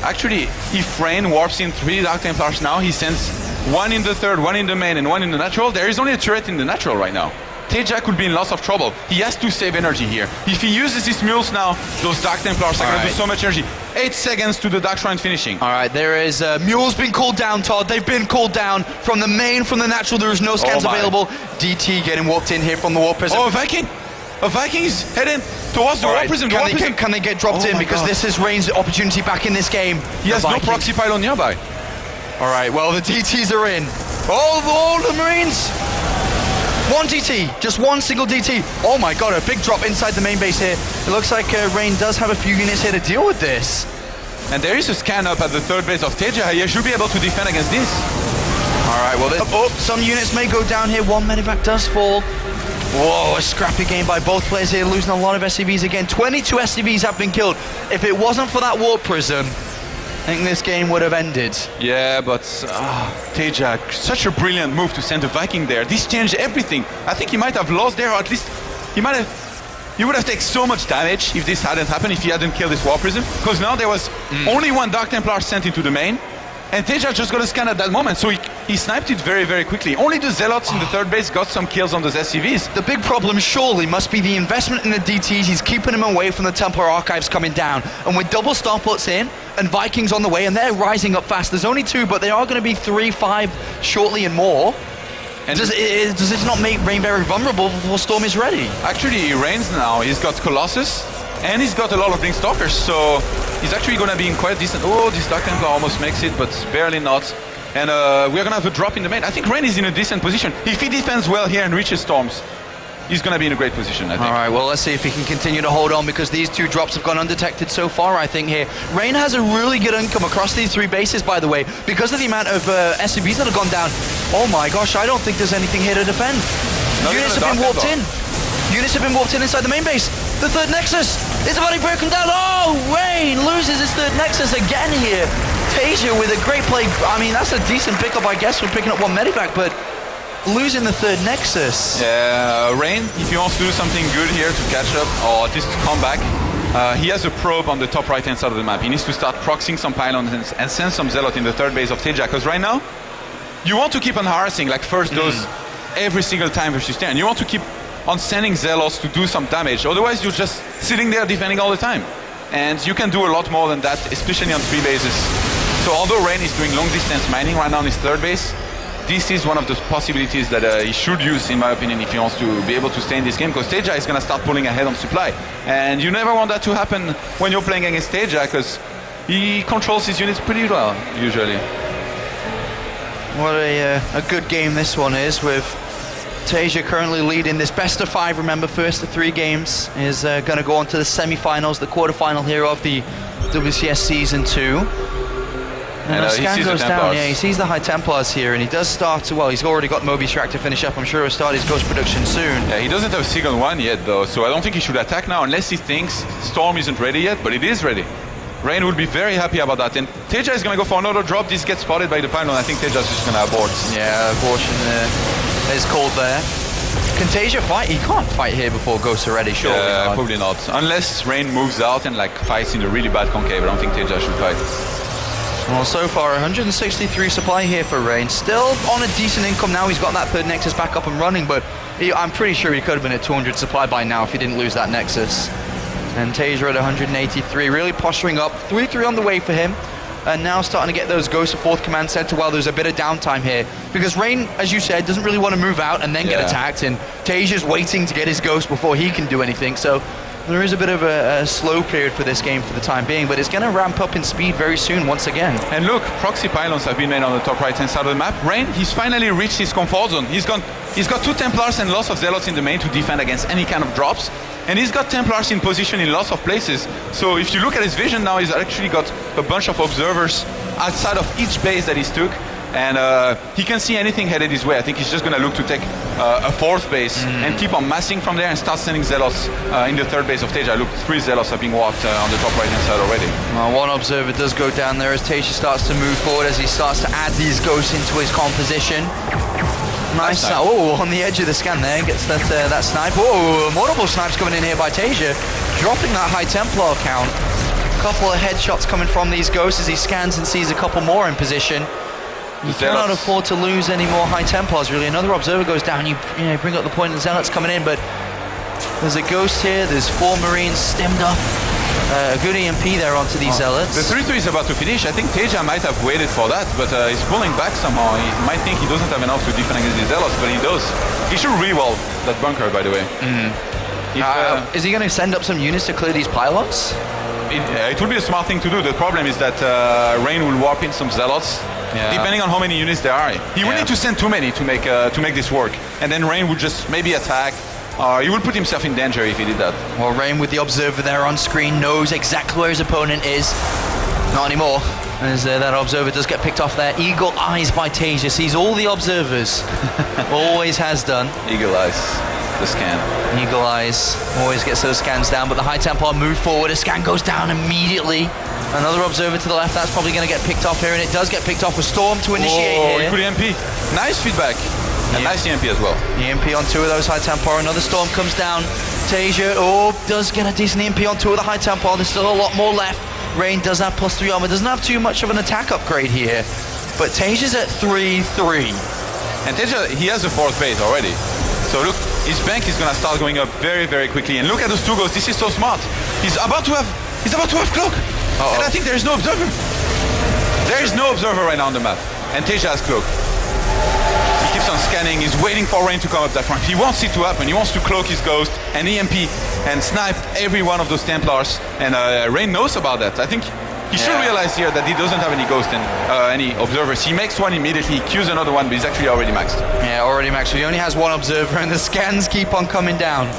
actually, if Rain warps in 3 Dark Templars now, he sends 1 in the third, 1 in the main, and 1 in the natural. There is only a turret in the natural right now. TaeJa could be in lots of trouble. He has to save energy here. If he uses his mules now, those Dark Templars are going to do so much energy. 8 seconds to the Dark Shrine finishing. All right, there is mules been called down, Todd. They've been called down from the main, from the natural. There is no scans available. DT getting walked in here from the War Prism. Oh, a Viking! A Viking is heading towards the War Prism. Can they get dropped in? Because this is Rain's opportunity back in this game. He has no proxy pylon nearby. All right, well, the DTs are in. All the Marines. 1 DT, just one single DT. Oh my god, a big drop inside the main base here. It looks like Rain does have a few units here to deal with this. And there is a scan up at the third base of TaeJa. He should be able to defend against this. All right, well, some units may go down here. One Medivac does fall. Whoa, a scrappy game by both players here, losing a lot of SCVs again. 22 SCVs have been killed. If it wasn't for that Warp Prism, I think this game would have ended. Yeah, but TaeJa, such a brilliant move to send a Viking there. This changed everything. I think he might have lost there, or at least he would have taken so much damage if this hadn't happened, if he hadn't killed this War Prism. Because now there was only 1 Dark Templar sent into the main, and TaeJa just got a scan at that moment, so he sniped it very, very quickly. Only the Zealots in the third base got some kills on those SCVs. The big problem surely must be the investment in the DTs. He's keeping them away from the Templar Archives coming down. And with double starports in, and Vikings on the way, and they're rising up fast. There's only 2, but they are going to be 3, 5 shortly and more. And does this not make Rain very vulnerable before Storm is ready? Actually, he Rains now. He's got Colossus, and he's got a lot of Blink Stalkers, so he's actually going to be in quite decent... Oh, this Dark Templar almost makes it, but barely not. And we're going to have a drop in the main. I think Rain is in a decent position. If he defends well here and reaches Storms, he's going to be in a great position, I think. All right, well, let's see if he can continue to hold on, because these 2 drops have gone undetected so far, I think, here. Rain has a really good income across these 3 bases, by the way, because of the amount of SCVs that have gone down. Oh my gosh, I don't think there's anything here to defend. Units have been warped in. Units have been warped in inside the main base. The third Nexus is about to be broken down. Oh, Rain loses his third Nexus again here. TaeJa with a great play. I mean, that's a decent pickup, I guess, for picking up one medevac, but losing the third Nexus. Yeah, Rain, if he wants to do something good here to catch up, or just to come back, he has a probe on the top right-hand side of the map. He needs to start proxying some pylons and send some Zealot in the third base of TaeJa, because right now, you want to keep on harassing, like first dose every single time versus 10. You want to keep on sending Zealots to do some damage, otherwise you're just sitting there defending all the time. And you can do a lot more than that, especially on 3 bases. So although Rain is doing long distance mining right now on his third base, this is one of the possibilities that he should use, in my opinion, if he wants to be able to stay in this game, because TaeJa is going to start pulling ahead on supply. And you never want that to happen when you're playing against TaeJa, because he controls his units pretty well, usually. What a good game this one is, with TaeJa currently leading this best of 5. Remember, first of 3 games is going to go on to the semi-finals, the quarterfinal here of the WCS Season 2. And Scan goes down, yeah, he sees the High Templars here, and he does start to, well, he's already got Moby Track to finish up. I'm sure he'll start his Ghost production soon. Yeah, he doesn't have Sigon 1 yet, though, so I don't think he should attack now, unless he thinks Storm isn't ready yet, but it is ready. Rain would be very happy about that, and TaeJa is going to go for another drop. This gets spotted by the pylon. I think TaeJa is just going to abort. Yeah, abortion is called there. Can TaeJa fight? He can't fight here before Ghosts are ready, surely not. Probably not. Unless Rain moves out and like fights in a really bad concave. I don't think TaeJa should fight. Well, so far 163 supply here for Rain. Still on a decent income now. He's got that third Nexus back up and running, but I'm pretty sure he could have been at 200 supply by now if he didn't lose that Nexus. And TaeJa at 183, really posturing up. 3-3 on the way for him. And now starting to get those Ghosts of 4th Command Center while there's a bit of downtime here. Because Rain, as you said, doesn't really want to move out and then get attacked. And TaeJa's waiting to get his Ghost before he can do anything. So there is a bit of a slow period for this game for the time being, but it's going to ramp up in speed very soon once again. And look, proxy pylons have been made on the top right-hand side of the map. Rain, he's finally reached his comfort zone. He's got 2 Templars and lots of Zealots in the main to defend against any kind of drops. And he's got Templars in position in lots of places. So if you look at his vision now, he's actually got a bunch of observers outside of each base that he's took. And he can see anything headed his way. I think he's just going to look to take a 4th base and keep on massing from there and start sending Zealots in the 3rd base of TaeJa. Look, 3 Zealots are being walked on the top right-hand side already. Well, one observer does go down there as TaeJa starts to move forward, as he starts to add these Ghosts into his composition. Nice. Oh, on the edge of the scan there, gets that snipe. Oh, multiple snipes coming in here by TaeJa, dropping that High Templar count. A couple of headshots coming from these Ghosts as he scans and sees a couple more in position. You cannot afford to lose any more High Templars, really. Another observer goes down, you bring up the point, and the Zealots coming in, but there's a Ghost here, there's 4 Marines stemmed up. A good EMP there onto these Zealots. The 3-2 is about to finish. I think TaeJa might have waited for that, but he's pulling back somehow. He might think he doesn't have enough to defend against these Zealots, but he does. He should re-wall that bunker, by the way. Is he going to send up some units to clear these pylons? It would be a smart thing to do. The problem is that Rain will warp in some Zealots. Depending on how many units there are. He would need to send too many to make this work. And then Rain would just maybe attack. He would put himself in danger if he did that. Well, Rain with the observer there on screen knows exactly where his opponent is. Not anymore, as that observer does get picked off there. Eagle eyes by TaeJa, sees all the observers. Always has done. Eagle eyes, the scan. Eagle eyes, always gets those scans down, but the High Templar move forward. A scan goes down immediately. Another observer to the left, that's probably going to get picked off here, and it does get picked off with Storm to initiate here. He could EMP. Nice feedback. And nice EMP as well. EMP on 2 of those High Templar. Another Storm comes down. TaeJa, does get a decent EMP on 2 of the High Templar. There's still a lot more left. Rain does have +3 armor. Doesn't have too much of an attack upgrade here. But TaeJa's at 3-3. And TaeJa, he has a 4th base already. So look, his bank is going to start going up very, very quickly. And look at those 2 Ghosts. This is so smart. He's about to have Cloak. And I think there is no observer. There is no observer right now on the map. And TaeJa has Cloak. He keeps on scanning, he's waiting for Rain to come up that front. He wants it to happen, he wants to cloak his Ghost and EMP and snipe every one of those Templars. And Rain knows about that. I think he should realize here that he doesn't have any Ghost and any observers. He makes one immediately, he queues another one, but he's actually already maxed. Yeah, already maxed. He only has 1 observer and the scans keep on coming down.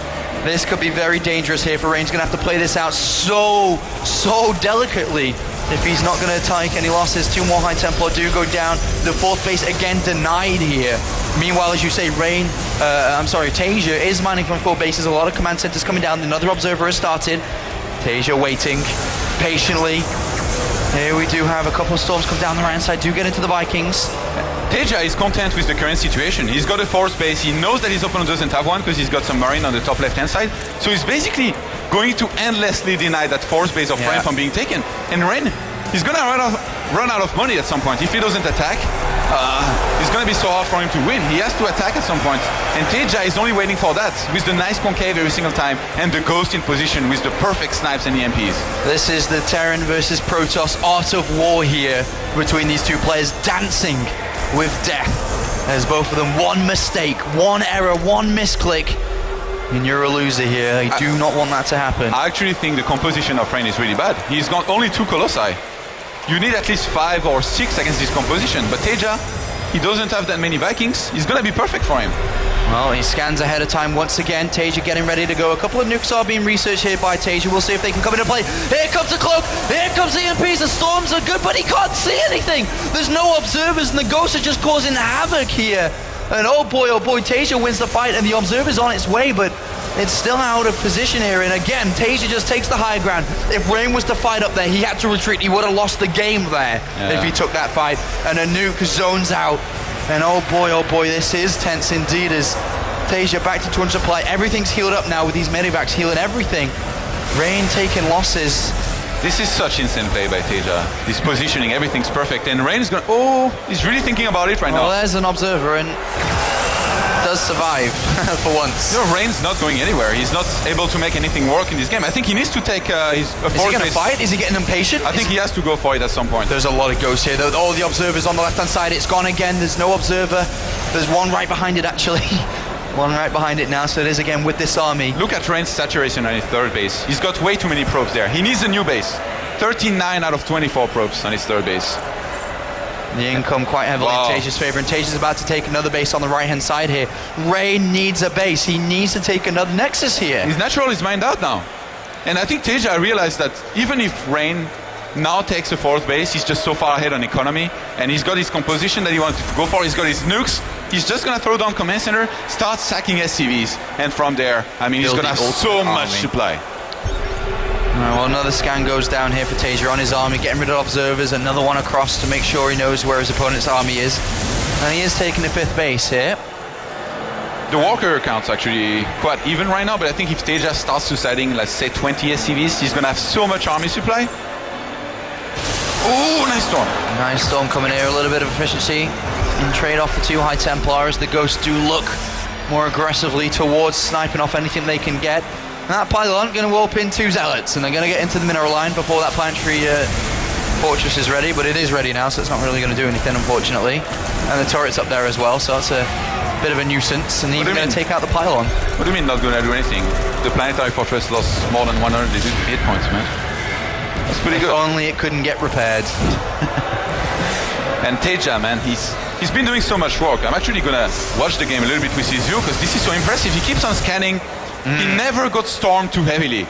This could be very dangerous here for Rain. He's going to have to play this out so delicately if he's not going to take any losses. 2 more High Templar do go down. The 4th base again denied here. Meanwhile, as you say, TaeJa is mining from 4 bases. A lot of command centers coming down. Another observer has started. TaeJa waiting patiently. Here we do have a couple of storms come down the right side, do get into the Vikings. TaeJa is content with the current situation. He's got a force base. He knows that his opponent doesn't have one because he's got some marine on the top left-hand side. So he's basically going to endlessly deny that force base of Rain from being taken. And Rain, he's going to run out of money at some point. If he doesn't attack, it's going to be so hard for him to win. He has to attack at some point. And TaeJa is only waiting for that with the nice concave every single time and the ghost in position with the perfect snipes and EMPs. This is the Terran versus Protoss art of war here between these two players, dancing with death. As both of them, one mistake, one error, one misclick, and you're a loser here. I do not want that to happen. I actually think the composition of Rain is really bad. He's got only 2 Colossi. You need at least 5 or 6 against this composition, but TaeJa, he doesn't have that many Vikings. He's gonna be perfect for him. Well, he scans ahead of time once again. TaeJa getting ready to go. A couple of nukes are being researched here by TaeJa. We'll see if they can come into play. Here comes the cloak. Here comes the EMPs. The storms are good, but he can't see anything. There's no observers, and the ghosts are just causing havoc here. And oh boy, TaeJa wins the fight, and the observer's on its way, but it's still out of position here. And again, TaeJa just takes the high ground. If Rain was to fight up there, he had to retreat. He would have lost the game there if he took that fight. And a nuke zones out. And oh boy, this is tense indeed as TaeJa back to 200 supply. Everything's healed up now with these medivacs healing everything. Rain taking losses. This is such insane play by TaeJa. This positioning, everything's perfect. And Rain is going to... Oh, he's really thinking about it right now. Well, there's an observer and does survive for once. You know, Rain's not going anywhere. He's not able to make anything work in this game. I think he needs to take his... Is he going to fight? Is he getting impatient? I think he has to go for it at some point. There's a lot of ghosts here. All the observers on the left-hand side. It's gone again. There's no observer. There's one right behind it, actually. One right behind it now, so it is again with this army. Look at Rain's saturation on his third base. He's got way too many probes there. He needs a new base. 39 out of 24 probes on his third base. The income quite heavily in TaeJa's favor, and TaeJa's about to take another base on the right-hand side here. Rain needs a base. He needs to take another Nexus here. His natural is mined out now. And I think TaeJa realized that even if Rain now takes a fourth base, he's just so far ahead on economy, and he's got his composition that he wanted to go for. He's got his nukes. He's just going to throw down command center, start sacking SCVs, and from there, I mean, he's going to have so much supply. Right, well, another scan goes down here for TaeJa on his army, getting rid of observers, another one across to make sure he knows where his opponent's army is. And he is taking the 5th base here. The Walker count's actually quite even right now, but I think if TaeJa starts suiciding, let's say 20 SCVs, he's going to have so much army supply. Oh, nice storm. Nice storm coming here, a little bit of efficiency in trade-off for 2 High Templars. The ghosts do look more aggressively towards sniping off anything they can get. That pylon going to warp in 2 Zealots, and they're going to get into the mineral line before that planetary fortress is ready, but it is ready now, so it's not really going to do anything, unfortunately. And the turret's up there as well, so that's a bit of a nuisance, and even going to take out the pylon. What do you mean not going to do anything? The planetary fortress lost more than 100 hit points, man. That's pretty good. If only it couldn't get repaired. And TaeJa, man, he's been doing so much work. I'm actually going to watch the game a little bit with his view, because this is so impressive. He keeps on scanning. He never got stormed too heavily.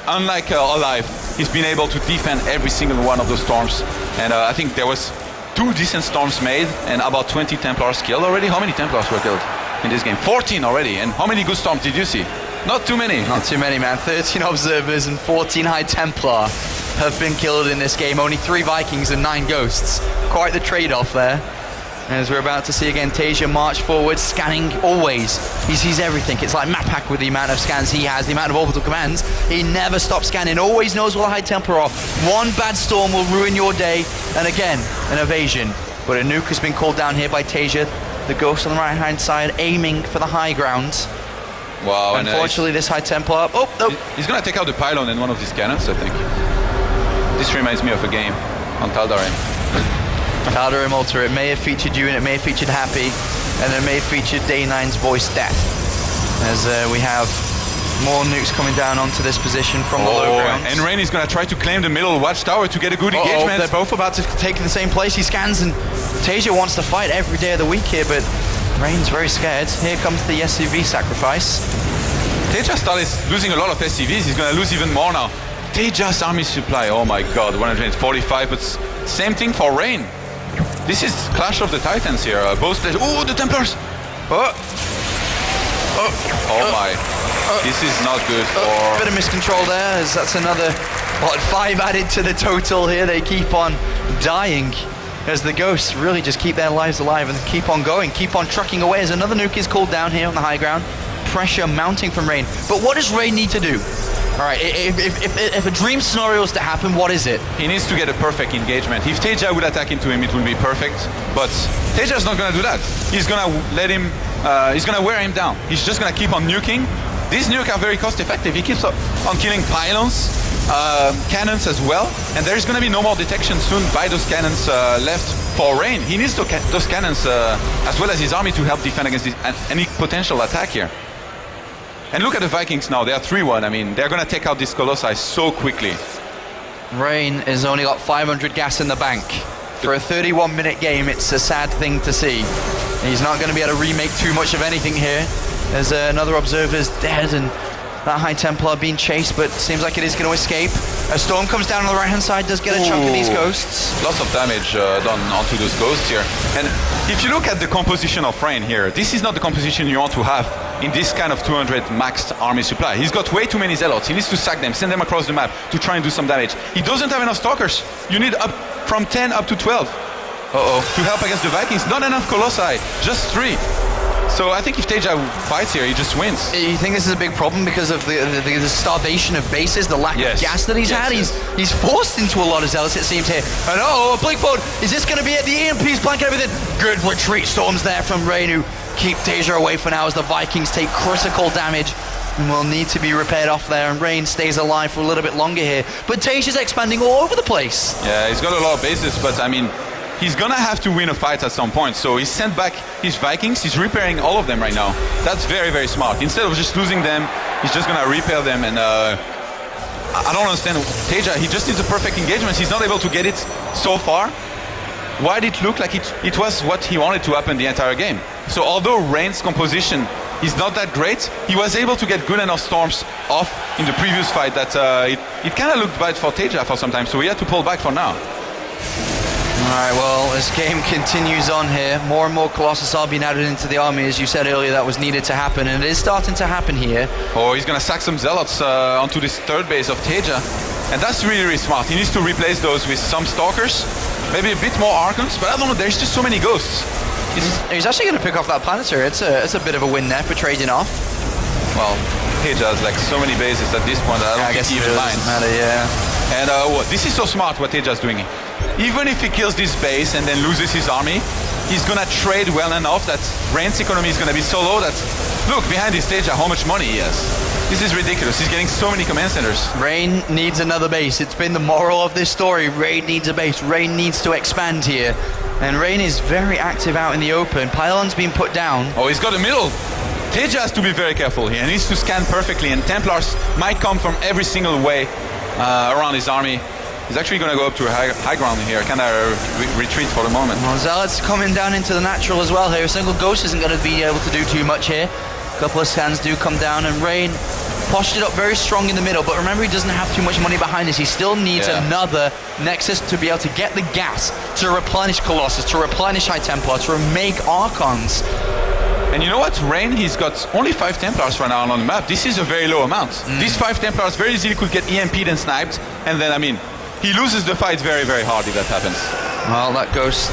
Unlike Alive, he's been able to defend every single one of those storms. And I think there was 2 decent storms made and about 20 Templars killed already. How many Templars were killed in this game? 14 already. And how many good storms did you see? Not too many. Not too many, man. 13 observers and 14 High Templar have been killed in this game. Only 3 Vikings and 9 ghosts. Quite the trade-off there. As we're about to see again, TaeJa march forward, scanning always. He sees everything. It's like Map Hack with the amount of scans he has, the amount of orbital commands. He never stops scanning, always knows where the High Templar are. One bad storm will ruin your day, and again, an evasion. But a nuke has been called down here by TaeJa. The ghost on the right-hand side aiming for the high ground. Wow. Unfortunately, this High Templar... Oh, no. He's going to take out the pylon in one of these cannons, I think. This reminds me of a game on Tal'Darim. Tal'Darim Altar, it may have featured you and it may have featured Happy, and it may have featured Day 9's voice Death. As we have more nukes coming down onto this position from the low ground. And Rain is going to try to claim the middle watchtower to get a good engagement. They're both about to take the same place. He scans, and TaeJa wants to fight every day of the week here, but Rain's very scared. Here comes the SCV sacrifice. TaeJa started losing a lot of SCVs. He's going to lose even more now. TaeJa's army supply, oh my god, 145, but same thing for Rain. This is Clash of the Titans here. Both players. Oh, the Templars! Oh my. This is not good for... Bit of miscontrol there, as that's another, 5 added to the total here. They keep on dying as the ghosts really just keep their lives alive and keep on going, keep on trucking away as another nuke is called down here on the high ground. Pressure mounting from Rain. But what does Rain need to do? All right, if a dream scenario is to happen, what is it? He needs to get a perfect engagement. If TaeJa would attack into him, it would be perfect. But TaeJa is not going to do that. He's going to let him, he's going to wear him down. He's just going to keep on nuking. These nukes are very cost effective. He keeps on killing pylons, cannons as well. And there is going to be no more detection soon by those cannons left for Rain. He needs those cannons as well as his army to help defend against any potential attack here. And look at the Vikings now, they are 3-1. I mean, they're going to take out this Colossi so quickly. Rain has only got 500 gas in the bank. For a 31-minute game, it's a sad thing to see. He's not going to be able to remake too much of anything here. There's another observer's dead, and that High Templar being chased, but seems like it is going to escape. A storm comes down on the right-hand side, does get a chunk of these ghosts. Lots of damage done onto those ghosts here. And if you look at the composition of Rain here, this is not the composition you want to have in this kind of 200 maxed army supply. He's got way too many zealots. He needs to sack them, send them across the map to try and do some damage. He doesn't have enough stalkers. You need up from 10 up to 12 to help against the Vikings. Not enough Colossi, just 3. So I think if TaeJa fights here, he just wins. You think this is a big problem because of the starvation of bases, the lack of gas that he's had? He's forced into a lot of zealots, it seems here. And a blink mode, is this going to be it? The EMP's blanking everything. Good retreat storms there from Rain, who keep TaeJa away for now as the Vikings take critical damage and will need to be repaired off there, and Rain stays alive for a little bit longer here. But TaeJa's expanding all over the place. Yeah, he's got a lot of bases, but I mean, he's gonna have to win a fight at some point. So he's sent back his Vikings, he's repairing all of them right now. That's very, very smart. Instead of just losing them, he's just gonna repair them. And I don't understand TaeJa, he just needs a perfect engagement. He's not able to get it so far. Why did it look like it was what he wanted to happen the entire game? So although Rain's composition is not that great, he was able to get good enough storms off in the previous fight that it kind of looked bad for TaeJa for some time. So he had to pull back for now. Alright, well, this game continues on here. More and more Colossus are being added into the army. As you said earlier, that was needed to happen, and it is starting to happen here. Oh, he's going to sack some zealots onto this third base of TaeJa. And that's really, really smart. He needs to replace those with some stalkers, maybe a bit more Archons, but I don't know, there's just so many ghosts. He's actually going to pick off that Planetary. It's a bit of a win there for trading off. Well, TaeJa has like so many bases at this point that I don't think he even minds. Matter, yeah. And this is so smart what TaeJa is doing. Even if he kills this base and then loses his army, he's gonna trade well enough that Rain's economy is gonna be so low that, look, behind this TaeJa, how much money he has. This is ridiculous. He's getting so many command centers. Rain needs another base. It's been the moral of this story. Rain needs a base. Rain needs to expand here. And Rain is very active out in the open. Pylon's being put down. Oh, he's got a middle. TaeJa has to be very careful here. He needs to scan perfectly, and Templars might come from every single way around his army. He's actually going to go up to a high ground here, kind of retreat for the moment. Well, Zealots coming down into the natural as well here. A single ghost isn't going to be able to do too much here. A couple of scans do come down, and Rain postured up very strong in the middle, but remember, he doesn't have too much money behind this. He still needs another Nexus to be able to get the gas, to replenish Colossus, to replenish High Templar, to remake Archons. And you know what? Rain, he's got only 5 Templars right now on the map. This is a very low amount. These 5 Templars very easily could get EMP'd and sniped, and then, I mean, he loses the fight very, very hard if that happens. Well, that Ghost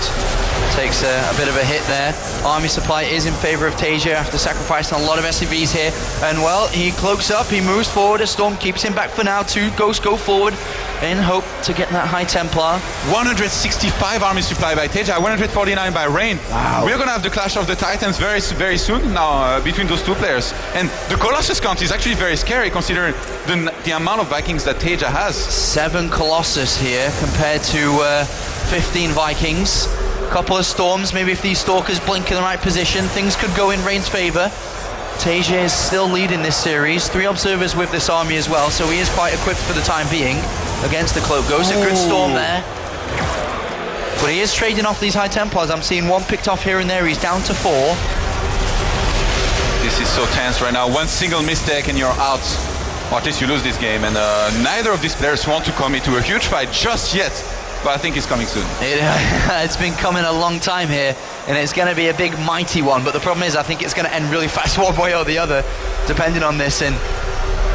takes a bit of a hit there. Army supply is in favor of TaeJa after sacrificing a lot of SCVs here. And, well, he cloaks up, he moves forward. A storm keeps him back for now. 2 Ghosts go forward in hope to get that High Templar. 165 army supply by TaeJa, 149 by Rain. Wow. We're going to have the clash of the Titans very, very soon now between those two players. And the Colossus count is actually very scary considering the amount of Vikings that TaeJa has. 7 Colossus here compared to 15 Vikings. Couple of storms, maybe if these Stalkers blink in the right position, things could go in Rain's favor. TaeJa is still leading this series. 3 observers with this army as well, so he is quite equipped for the time being against the Cloak Ghost. A good storm there. But he is trading off these High Templars. I'm seeing 1 picked off here and there. He's down to 4. This is so tense right now. 1 single mistake and you're out. Or at least you lose this game. And neither of these players want to come into a huge fight just yet. but I think it's coming soon. It's been coming a long time here, and it's going to be a big, mighty one. But the problem is, I think it's going to end really fast one way or the other, depending on this. And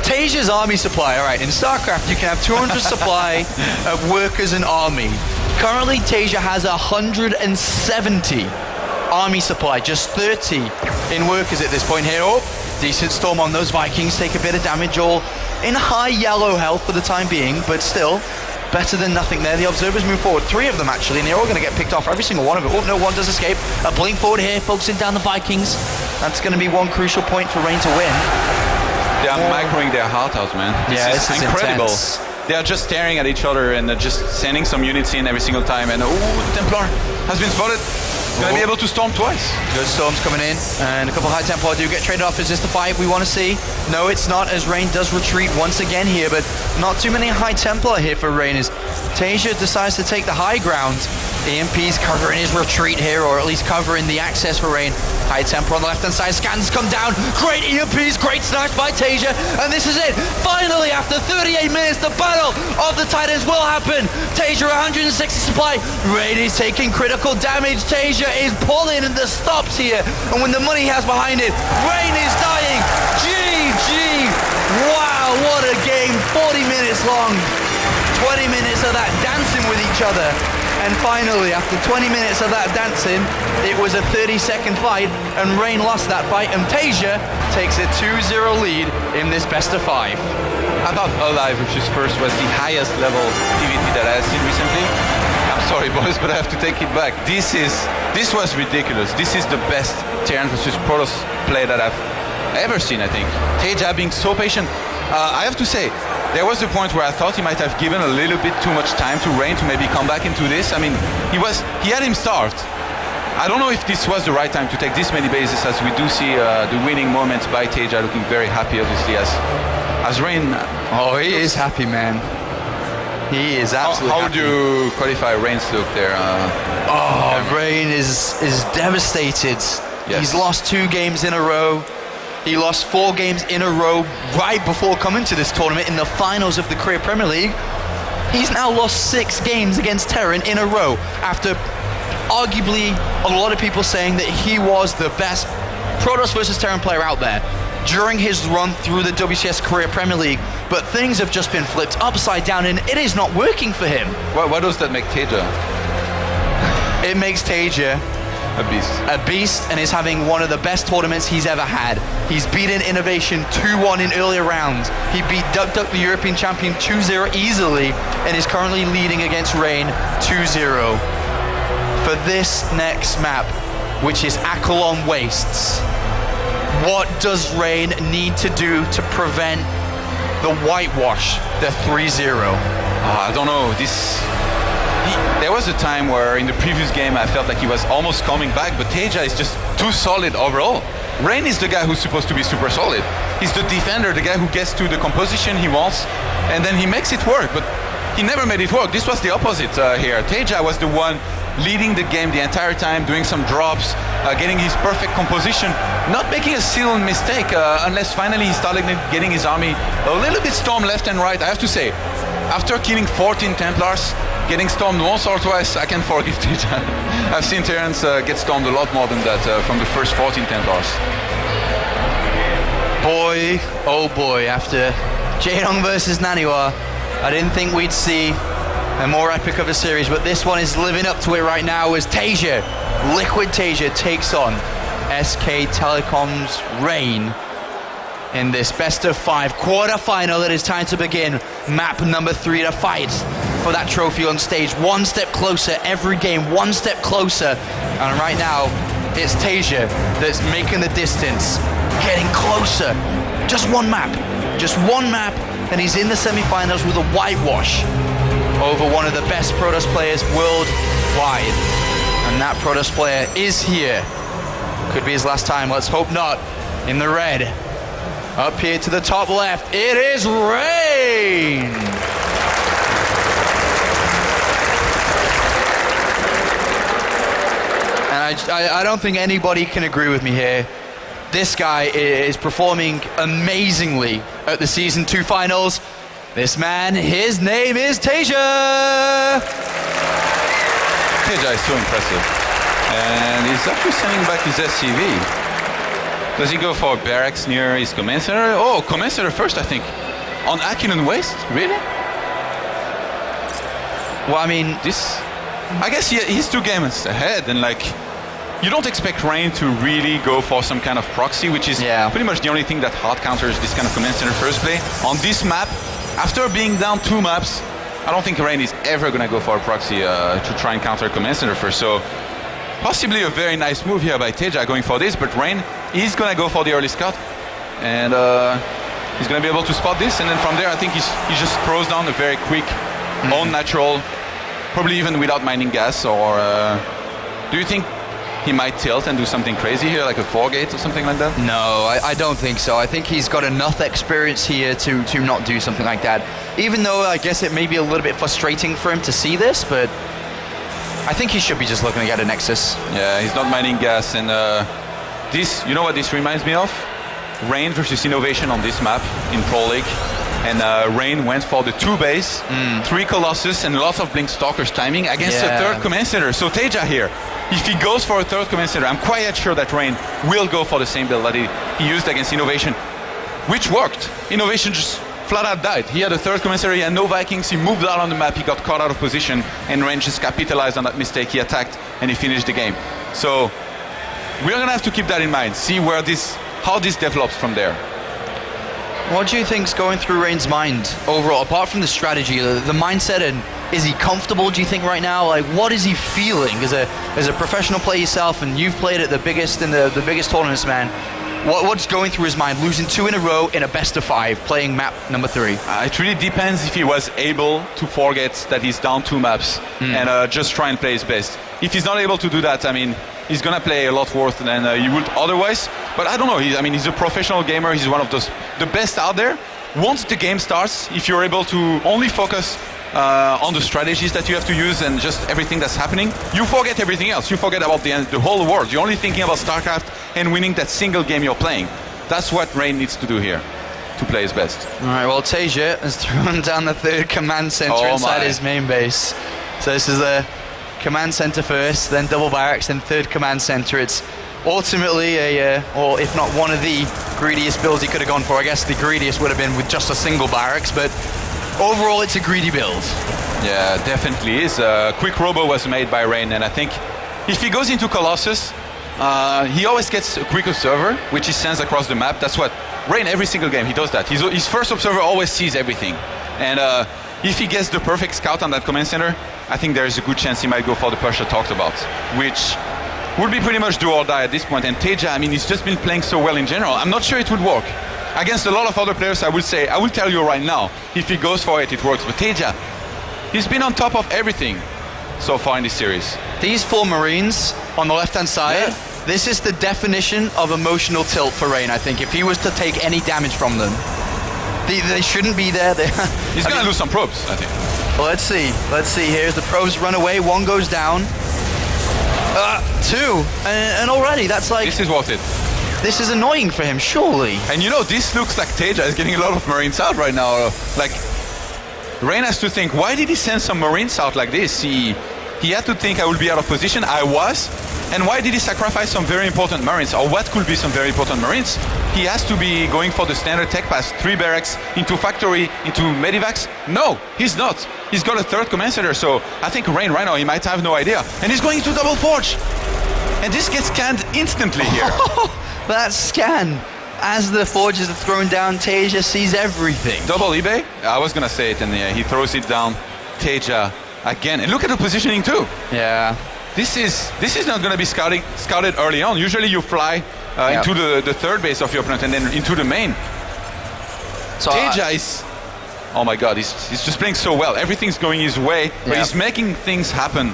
TaeJa's army supply, all right, in StarCraft, you can have 200 supply of workers and army. Currently, TaeJa has 170 army supply, just 30 in workers at this point here. Oh, decent storm on those Vikings, take a bit of damage, all in high yellow health for the time being, but still better than nothing there. The observers move forward, 3 of them actually, and they're all going to get picked off, every single one of it. Oh, no, one does escape. A blink forward here, focusing down the Vikings. That's going to be one crucial point for Reign to win. They are microing their heart out, man. This is incredible. Intense. They are just staring at each other and just sending some units in every single time. And oh, the Templar has been spotted. Gonna be able to storm twice. Good storms coming in, and a couple High Templar do get traded off. Is this the fight we want to see? No, it's not, as Reign does retreat once again here, but not too many High Templar here for Reign as TaeJa decides to take the high ground. EMP's covering his retreat here, or at least covering the access for Reign. High Templar on the left-hand side, scans come down. Great EMPs, great snipes by TaeJa, and this is it. Finally, after 38 minutes, the battle of the Titans will happen. TaeJa 160 supply. Reign is taking critical damage. TaeJa is pulling in the stops here, and when the money he has behind it, Reign is dying. GG. Wow, what a game. 40 minutes long. 20 minutes of that dancing with each other. And finally, after 20 minutes of that dancing, it was a 30-second fight, and Reign lost that fight, and TaeJa takes a 2-0 lead in this best-of-5. I thought Alive, which is first, was the highest level PvP that I have seen recently. I'm sorry, boys, but I have to take it back. This was ridiculous. This is the best Terran versus Protoss play that I've ever seen, I think. TaeJa being so patient. I have to say, there was a point where I thought he might have given a little bit too much time to Reign to maybe come back into this. I mean, he had him starved. I don't know if this was the right time to take this many bases, as we do see the winning moment by TaeJa, looking very happy, obviously, as Reign. Oh, he is happy, man. He is absolutely How happy. do you qualify Reign's look there? Reign is devastated. Yes. He's lost 2 games in a row. He lost 4 games in a row right before coming to this tournament in the finals of the Korea Premier League. He's now lost 6 games against Terran in a row after arguably a lot of people saying that he was the best Protoss versus Terran player out there during his run through the WCS Korea Premier League. But things have just been flipped upside down, and it is not working for him. Why does that make TaeJa It makes TaeJa a beast, and is having one of the best tournaments he's ever had. He's beaten Innovation 2-1 in earlier rounds. He beat Duck, the European champion, 2-0 easily, and is currently leading against Reign 2-0. For this next map, which is Akelon Wastes, what does Reign need to do to prevent the whitewash, the 3-0? I don't know. There was a time where in the previous game I felt like he was almost coming back, but TaeJa is just too solid overall. Reign is the guy who's supposed to be super solid. He's the defender, the guy who gets to the composition he wants, and then he makes it work, but he never made it work. This was the opposite here. TaeJa was the one leading the game the entire time, doing some drops, getting his perfect composition, not making a single mistake unless finally he started getting his army a little bit stormed left and right. I have to say, after killing 14 Templars, getting stormed once or twice, I can forgive TaeJa. I've seen Terrans get stormed a lot more than that from the first 14 Templars. Boy, oh boy, after Jaedong versus Naniwa, I didn't think we'd see a more epic of a series, but this one is living up to it right now as TaeJa, Liquid TaeJa, takes on SK Telecom's Reign in this best-of-5 quarterfinal. It is time to begin map number 3 to fight for that trophy on stage. One step closer every game, one step closer, and right now it's TaeJa that's making the distance, getting closer. Just one map, and he's in the semi-finals with a whitewash over one of the best Protoss players worldwide, and that Protoss player is here. Could be his last time, let's hope not. In the red, up here to the top left, it is Reign! And I don't think anybody can agree with me here. This guy is performing amazingly at the Season 2 finals. This man, his name is TaeJa. TaeJa is so impressive. And he's actually sending back his SCV. Does he go for barracks near his command center? Oh, command center first, I think. On Akin Waste? Really? Well, I mean, I guess he's 2 games ahead, and like, you don't expect Rain to really go for some kind of proxy, which is pretty much the only thing that hard counters this kind of command center first play. On this map, after being down 2 maps, I don't think Rain is ever going to go for a proxy to try and counter command center first. So possibly a very nice move here by TaeJa going for this, but Rain is going to go for the early scout, and he's going to be able to spot this, and then from there I think he just throws down a very quick, own natural, probably even without mining gas. Or do you think he might tilt and do something crazy here, like a 4-gate or something like that? No, I don't think so. I think he's got enough experience here to not do something like that. Even though I guess it may be a little bit frustrating for him to see this, but I think he should be just looking to get a Nexus. Yeah, he's not mining gas, and this, you know what this reminds me of? Rain versus Innovation on this map in Pro League. And Rain went for the 2 base, 3 Colossus, and lots of Blink Stalkers timing against a 3rd command center. So TaeJa here, if he goes for a 3rd command center, I'm quite sure that Rain will go for the same build that he used against Innovation, which worked. Innovation just flat out died. He had a 3rd command center, he had no Vikings, he moved out on the map, he got caught out of position, and Rain just capitalized on that mistake. He attacked and he finished the game. So we're gonna have to keep that in mind, see where how this develops from there. What do you think's going through Rain's mind overall, apart from the strategy, the mindset, and is he comfortable, do you think, right now? Like, what is he feeling as a professional player yourself, and you've played at the biggest tournaments, man? What's going through his mind, losing 2 in a row in a best of 5, playing map number 3? It really depends if he was able to forget that he's down 2 maps and just try and play his best. If he's not able to do that, I mean, he's gonna play a lot worse than he would otherwise. But I don't know, he's a professional gamer, he's one of the best out there. Once the game starts, if you're able to only focus on the strategies that you have to use and just everything that's happening, you forget everything else. You forget about the whole world. You're only thinking about StarCraft and winning that single game you're playing. That's what Rain needs to do here to play his best. All right, well, TaeJa has thrown down the 3rd command center inside his main base. So this is the command center first, then double barracks, then 3rd command center. It's ultimately or if not one of the greediest builds he could have gone for. I guess the greediest would have been with just a single barracks, but overall it's a greedy build. Yeah, definitely is. Quick robo was made by Rain, and I think if he goes into Colossus, he always gets a quick observer, which he sends across the map. That's what Rain, every single game, he does that. His first observer always sees everything. And if he gets the perfect scout on that command center, I think there is a good chance he might go for the push I talked about, which would be pretty much do or die at this point. And TaeJa, I mean, he's just been playing so well in general. I'm not sure it would work. Against a lot of other players, I will tell you right now, if he goes for it, it works. But TaeJa, he's been on top of everything so far in this series. These 4 Marines on the left-hand side, this is the definition of emotional tilt for Rain, I think. If he was to take any damage from them, they shouldn't be there. He's going to lose some probes, I think. Well, let's see. Here's the probes run away. 1 goes down. 2. And already, that's like... This is worth it. This is annoying for him, surely. And you know, this looks like TaeJa is getting a lot of Marines out right now. Like, Rain has to think, why did he send some Marines out like this? He had to think I will be out of position. I was. And why did he sacrifice some very important Marines? Or what could be some very important Marines? He has to be going for the standard tech pass, 3 barracks, into factory, into medivacs. No, he's not. He's got a 3rd command center, so I think Rain right now, he might have no idea. And he's going to double forge. And this gets scanned instantly here. That scan. As the forges are thrown down, TaeJa sees everything. Double eBay? I was going to say it, and he throws it down. TaeJa again. And look at the positioning too. Yeah. This is not going to be scouted early on. Usually you fly into the 3rd base of your opponent and then into the main. So TaeJa is... Oh my god, he's just playing so well. Everything's going his way, but he's making things happen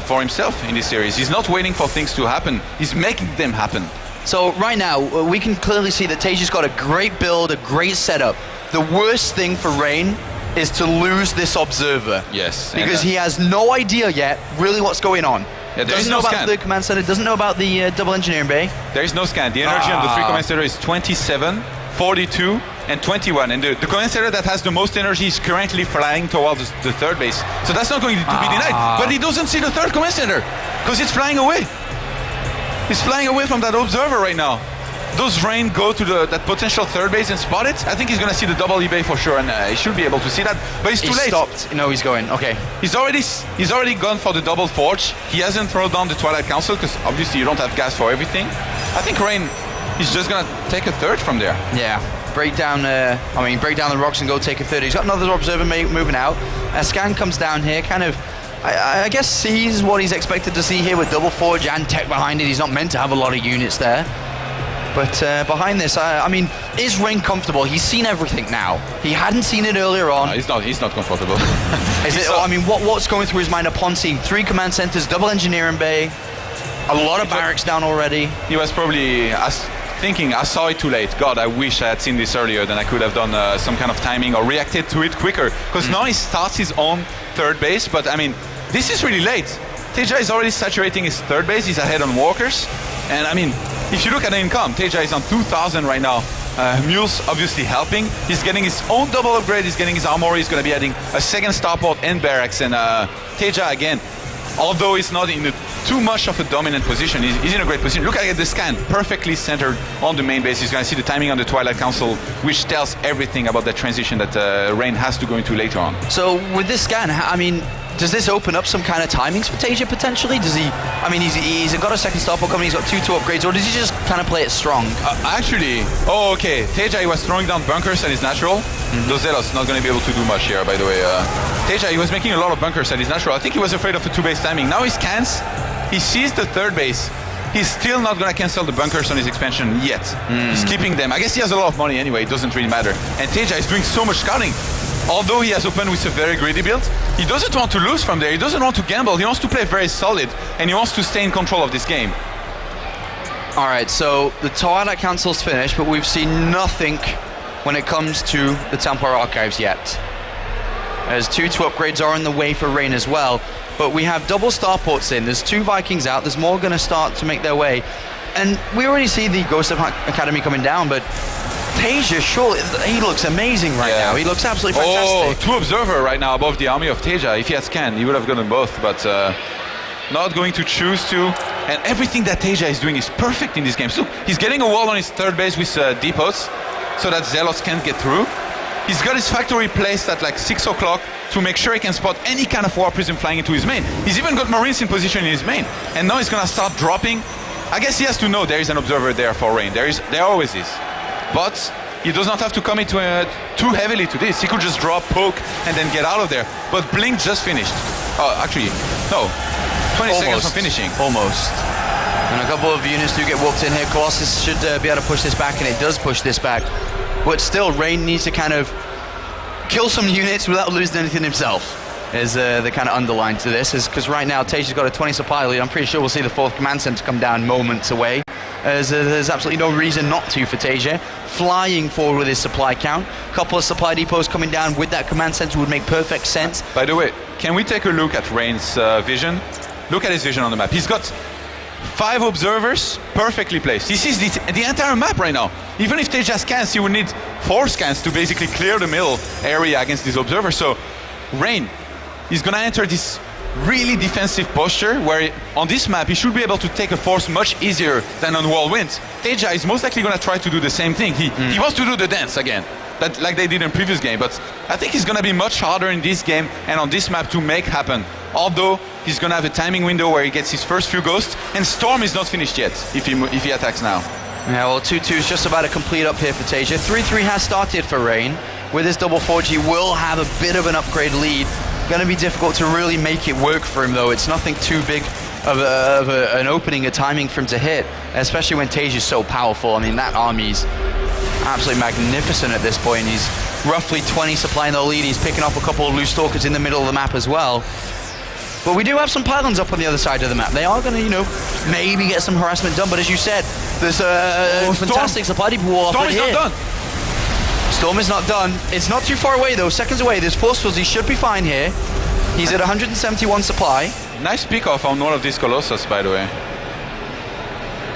for himself in this series. He's not waiting for things to happen. He's making them happen. So right now, we can clearly see that TaeJa's got a great build, a great setup. The worst thing for Rain is to lose this observer. Yes. Because he has no idea yet really what's going on. Yeah, doesn't know about the command center, doesn't know about the double engineering bay. There is no scan. The energy on the 3 command center is 27, 42, and 21. And the commentator that has the most energy is currently flying towards the third base. So that's not going to be denied. But he doesn't see the third commentator because it's flying away. He's flying away from that observer right now. Does Rain go to that potential third base and spot it? I think he's going to see the double eBay for sure, and he should be able to see that. But it's too late. Stopped. No, he's going. Okay. He's already gone for the double forge. He hasn't thrown down the Twilight Council because obviously you don't have gas for everything. I think Rain is just going to take a third from there. Yeah. Break down the rocks and go take a third. He's got another observer moving out. A scan comes down here, kind of. I guess sees what he's expected to see here with double forge and tech behind it. He's not meant to have a lot of units there. But behind this, I mean, is Rain comfortable? He's seen everything now. He hadn't seen it earlier on. No, he's not comfortable. I mean, what's going through his mind upon seeing 3 command centers, double engineering bay, a lot of barracks down already? He was probably thinking, I saw it too late. God, I wish I had seen this earlier, then I could have done some kind of timing or reacted to it quicker. Because now he starts his own third base, but I mean, this is really late. TaeJa is already saturating his third base. He's ahead on walkers. And I mean, if you look at the income, TaeJa is on 2,000 right now. Mule's obviously helping. He's getting his own double upgrade. He's getting his armory. He's going to be adding a second starport and barracks. And TaeJa, again, although he's not in too much of a dominant position, he's in a great position. Look at the scan, perfectly centered on the main base. He's going to see the timing on the Twilight Council, which tells everything about the transition that Rain has to go into later on. So with this scan, I mean, does this open up some kind of timings for TaeJa potentially? Does he? I mean, he's got a second starport coming. He's got 2 upgrades, or does he just kind of play it strong? Actually, okay. TaeJa, he was throwing down bunkers and his natural. Those Zealots not going to be able to do much here, by the way. TaeJa, he was making a lot of bunkers at his natural. I think he was afraid of a 2-base timing. Now he scans. He sees the third base. He's still not going to cancel the bunkers on his expansion yet. He's keeping them. I guess he has a lot of money anyway. It doesn't really matter. And TaeJa is doing so much scouting. Although he has opened with a very greedy build, he doesn't want to lose from there. He doesn't want to gamble. He wants to play very solid, and he wants to stay in control of this game. All right, so the Twilight Council's finished, but we've seen nothing when it comes to the Templar Archives yet. As 2 upgrades are on the way for Rain as well, but we have double starports in. There's 2 Vikings out. There's more going to start to make their way. And we already see the Ghost of Academy coming down, but TaeJa, surely, he looks amazing right now. He looks absolutely fantastic. 2 observer right now above the army of TaeJa. If he had scanned, he would have gotten both, but not going to choose to. And everything that TaeJa is doing is perfect in this game. So he's getting a wall on his third base with depots, so that Zealots can't get through. He's got his factory placed at like 6 o'clock to make sure he can spot any kind of war prism flying into his main. He's even got Marines in position in his main. And now he's going to start dropping. I guess he has to know there is an observer there for Rain. There always is. But he does not have to commit too heavily to this. He could just drop, poke, and then get out of there. But Blink just finished. Oh, actually, no. 20 seconds from finishing. Almost. And a couple of units do get whooped in here. Colossus should be able to push this back, and it does push this back. But still, Rain needs to kind of kill some units without losing anything himself. Is the kind of underline to this, is because right now TaeJa's got a 20 supply lead. I'm pretty sure we'll see the 4th command center come down moments away. There's absolutely no reason not to for TaeJa. Flying forward with his supply count. A couple of supply depots coming down with that command center would make perfect sense. By the way, can we take a look at Rain's vision? Look at his vision on the map. He's got 5 observers perfectly placed. He sees the entire map right now. Even if TaeJa scans, he would need 4 scans to basically clear the middle area against these observers. So Rain, he's going to enter this really defensive posture where on this map he should be able to take a force much easier than on Whirlwind. TaeJa is most likely going to try to do the same thing. He wants to do the dance again, like they did in previous game, but I think he's going to be much harder in this game and on this map to make happen. Although he's going to have a timing window where he gets his first few ghosts, and Storm is not finished yet if he attacks now. Yeah, well, 2-2 is just about to complete up here for TaeJa. 3-3 has started for Rain. With his double forge, he will have a bit of an upgrade lead. Going to be difficult to really make it work for him, though. It's nothing too big of an opening, a timing for him to hit, especially when TaeJa is so powerful. I mean, that army's absolutely magnificent at this point. He's roughly 20 supplying the lead. He's picking up a couple of loose stalkers in the middle of the map as well. But we do have some pylons up on the other side of the map. They are going to, you know, maybe get some harassment done. But as you said, there's a fantastic supply depot wall up here. Storm is not done. Storm is not done. It's not too far away, though. Seconds away. There's force fields. He should be fine here. He's at 171 supply. Nice pick off on one of these Colossus, by the way.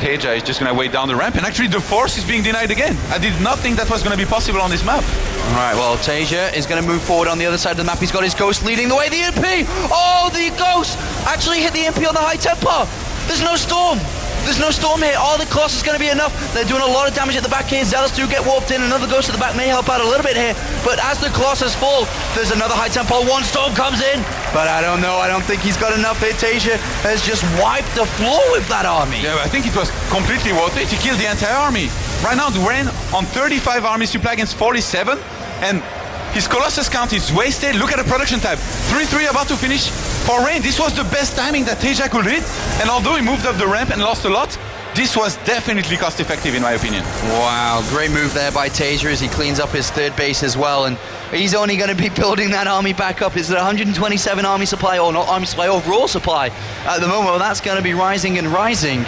TaeJa is just going to wait down the ramp, and actually the force is being denied again. I did not think that was going to be possible on this map. All right, well, TaeJa is going to move forward on the other side of the map. He's got his Ghost leading the way. The MP! Oh, the Ghost actually hit the MP on the high Templar. There's no storm. There's no storm here. All the Colossus is going to be enough. They're doing a lot of damage at the back here. Zealous do get warped in. Another Ghost at the back may help out a little bit here. But as the Colossus fall, there's another high Templar. One storm comes in. But I don't know. I don't think he's got enough here. TaeJa has just wiped the floor with that army. Yeah, I think it was completely worth it. He killed the entire army. Right now, the Rain on 35 army supply against 47. And his Colossus count is wasted. Look at the production time. 3-3 about to finish for Rain. This was the best timing that TaeJa could hit. And although he moved up the ramp and lost a lot, this was definitely cost effective in my opinion. Wow, great move there by TaeJa as he cleans up his third base as well. And he's only going to be building that army back up. It's at 127 army supply, or not army supply, overall supply at the moment. Well, that's going to be rising and rising.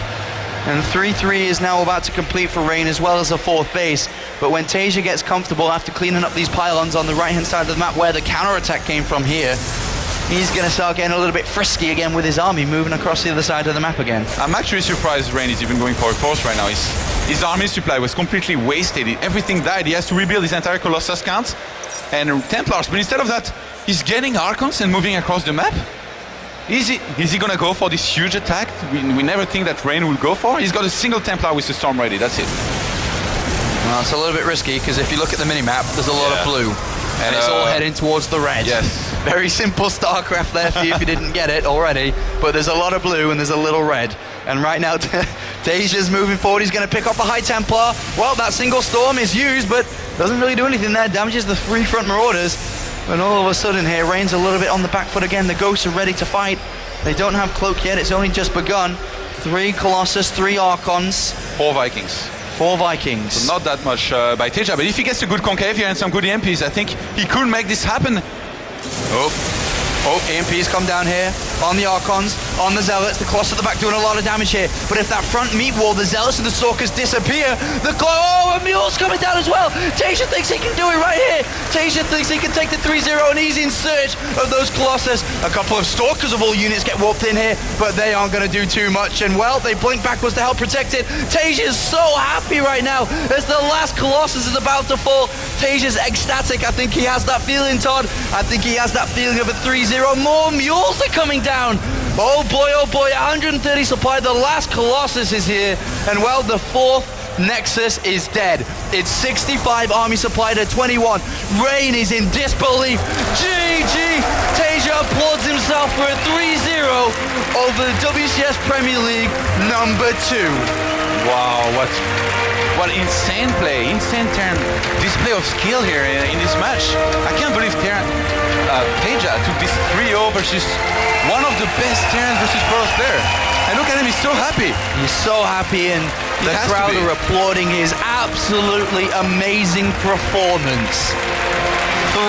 And 3-3 is now about to complete for Rain as well as a fourth base. But when TaeJa gets comfortable after cleaning up these pylons on the right-hand side of the map where the counterattack came from here, he's going to start getting a little bit frisky again with his army, moving across the other side of the map again. I'm actually surprised Rain is even going for a force right now. His army supply was completely wasted. Everything died. He has to rebuild his entire Colossus count and Templars. But instead of that, he's getting Archons and moving across the map. Is he going to go for this huge attack we never think that Rain will go for? He's got a single Templar with the Storm ready, that's it. Well, it's a little bit risky because if you look at the mini-map, there's a lot of blue. And it's all heading towards the red. Yes. Very simple StarCraft there for you if you didn't get it already. But there's a lot of blue and there's a little red. And right now, TaeJa's moving forward. He's going to pick up a high Templar. Well, that single Storm is used, but doesn't really do anything there. Damages the 3 front Marauders. And all of a sudden here, Rain's a little bit on the back foot again. The Ghosts are ready to fight. They don't have Cloak yet. It's only just begun. 3 Colossus, 3 Archons. 4 Vikings. 4 Vikings. So not that much by TaeJa, but if he gets a good concave here and some good EMPs, I think he could make this happen. Oh, EMPs come down here on the Archons, on the Zealots. The Colossus at the back doing a lot of damage here. But if that front meat wall, the Zealots and the Stalkers disappear, a Mule's coming down as well. TaeJa thinks he can do it right here. TaeJa thinks he can take the 3-0 and he's in search of those Colossus. A couple of Stalkers of all units get warped in here, but they aren't going to do too much. And well, they blink backwards to help protect it. TaeJa's so happy right now as the last Colossus is about to fall. TaeJa's ecstatic. I think he has that feeling, Todd. I think he has that feeling of a 3-0. More Mules are coming down. Oh boy, 130 supply. The last Colossus is here. And well, the 4th Nexus is dead. It's 65 army supply to 21. Rain is in disbelief. GG! TaeJa applauds himself for a 3-0 over the WCS Premier League #2. Wow, what insane play, insane turn, display of skill here in this match. I can't believe TaeJa took this 3-0 versus one of the best Terran versus Protoss player. And look at him, he's so happy. He's so happy, and the crowd are applauding his absolutely amazing performance.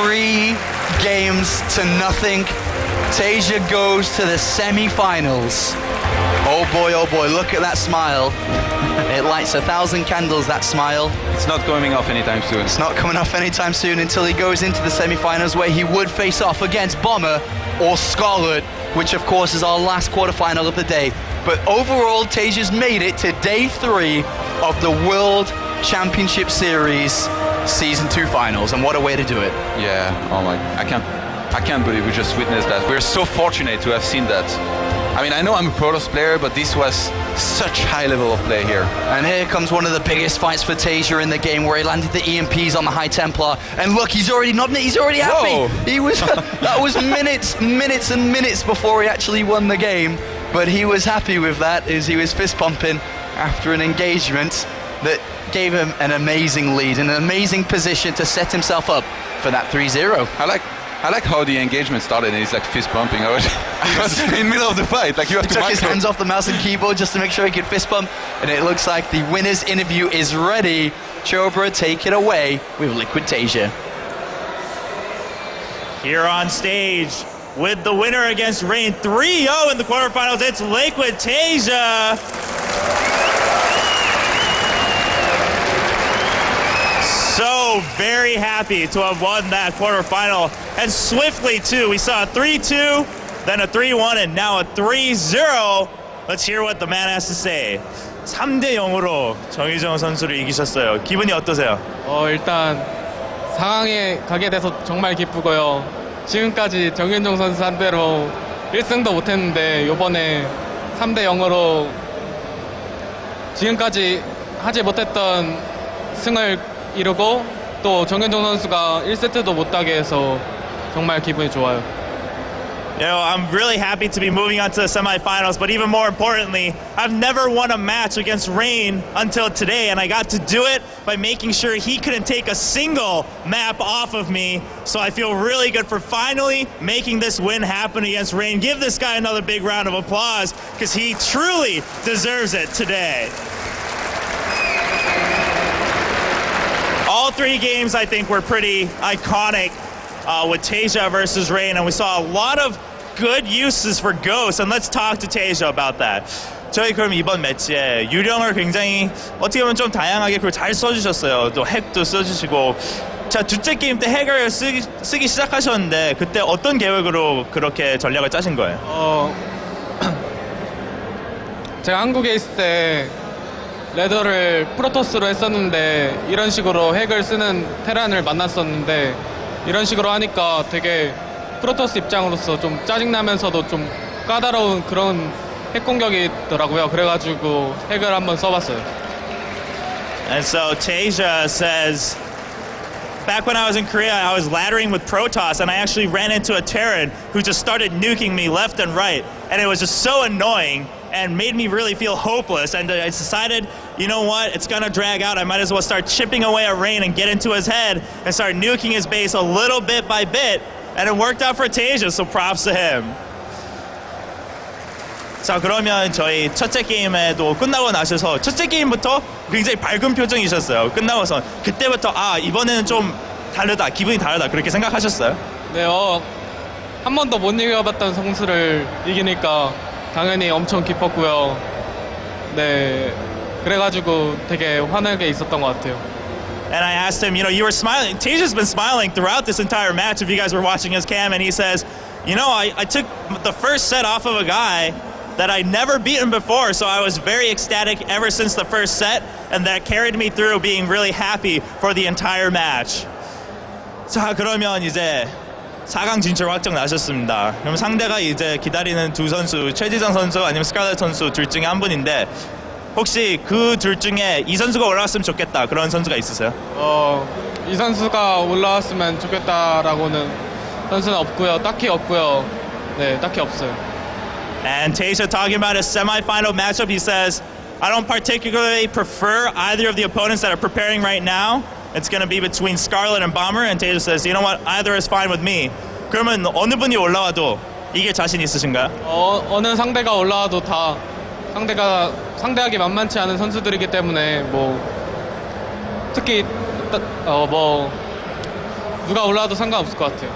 3 games to nothing. TaeJa goes to the semi-finals. Oh boy, look at that smile. It lights 1,000 candles, that smile. It's not coming off anytime soon. It's not coming off anytime soon until he goes into the semi-finals where he would face off against Bomber or Scarlet, which of course is our last quarterfinal of the day. But overall, TaeJa's made it to day 3 of the World Championship Series Season 2 finals, and what a way to do it. Yeah, oh my, I can't believe we just witnessed that. We're so fortunate to have seen that. I mean, I know I'm a Protoss player, but this was such high level of play here. And here comes one of the biggest fights for TaeJa in the game, where he landed the EMPs on the High Templar. And look, he's already nodding it, he's already happy. Whoa. He was, that was minutes and minutes before he actually won the game. But he was happy with that as he was fist pumping after an engagement that gave him an amazing lead, an amazing position to set himself up for that 3-0. I like how the engagement started and he's like fist pumping already. Because in the middle of the fight, like you have he to took his hands off the mouse and keyboard just to make sure he could fist pump. And it looks like the winner's interview is ready. Chobra, take it away with Liquid TaeJa. Here on stage with the winner against Rain 3-0 in the quarterfinals, it's Liquid TaeJa. So very happy to have won that quarterfinal, and swiftly too. We saw a 3-2, then a 3-1, and now a 3-0. Let's hear what the man has to say. 3대 0으로 정희정 선수를 이기셨어요. 기분이 어떠세요? 일단 4강에 가게 돼서 정말 기쁘고요. 지금까지 정윤종 선수 상대로 1승도 못했는데 이번에 3대 0으로 지금까지 하지 못했던 승을 이루고 또 정윤종 선수가 1세트도 못하게 해서 정말 기분이 좋아요. You know, I'm really happy to be moving on to the semifinals, but even more importantly, I've never won a match against Rain until today, and I got to do it by making sure he couldn't take a single map off of me. So I feel really good for finally making this win happen against Rain. Give this guy another big round of applause, because he truly deserves it today. All three games, I think, were pretty iconic. With TaeJa versus Rain, and we saw a lot of good uses for Ghost, and let's talk to TaeJa about that. 저희 그럼 이번 매치에 유령을 굉장히 어떻게 보면 좀 다양하게 그걸 잘 써주셨어요. 또 핵도 써주시고. 자, 둘째 게임 때 핵을 쓰기 시작하셨는데 그때 어떤 계획으로 그렇게 전략을 짜신 거예요? 제가 한국에 있을 때 레더를 프로토스로 했었는데 이런 식으로 핵을 쓰는 테란을 만났었는데 이런 식으로 하니까 되게 프로토스 입장으로서 좀 짜증나면서도 좀 까다로운 그런 핵 공격이 있더라고요. 그래가지고 핵을 한번 써봤어요. And so TaeJa says, back when I was in Korea, I was laddering with Protoss, and I actually ran into a Terran who just started nuking me left and right, and it was just so annoying and made me really feel hopeless, and I decided, you know what, it's gonna drag out, I might as well start chipping away at Rain and get into his head and start nuking his base a little bit by bit, and it worked out for TaeJa, so props to him. 자, 그러면 저희 첫째 게임에도 끝나고 나셔서 첫째 게임부터 굉장히 밝은 표정이셨어요. 끝나고서 그때부터 이번에는 좀 다르다, 기분이 다르다 그렇게 생각하셨어요? 네, 한 번도 못 이겨봤던 선수를 이기니까 당연히 엄청 기뻤고요. 네, 그래가지고 되게 환하게 있었던 것 같아요. And I asked him, you know, you were smiling. TaeJa's been smiling throughout this entire match if you guys were watching his cam, and he says, you know, I took the first set off of a guy that I'd never beaten before, so I was very ecstatic ever since the first set, and that carried me through being really happy for the entire match. 자, 그러면 이제 4강 진출 확정 나셨습니다. 그럼 상대가 이제 기다리는 두 선수, 최지성 선수 아니면 스칼렛 선수 둘 중에 한 분인데 혹시 그 둘 중에 이 선수가 올라왔으면 좋겠다 그런 선수가 있으세요? 이 선수가 올라왔으면 좋겠다라고는 선수는 없고요. 딱히 없고요. 네, 딱히 없어요. And TaeJa talking about his semi-final matchup, he says, I don't particularly prefer either of the opponents that are preparing right now. It's going to be between Scarlet and Bomber, and TaeJa says, you know what, either is fine with me. 그러면 어느 분이 올라와도 이길 자신 있으신가요? 어느 상대가 올라와도 다 상대가 상대하기 만만치 않은 선수들이기 때문에 뭐 특히 뭐 누가 올라와도 상관없을 것 같아요.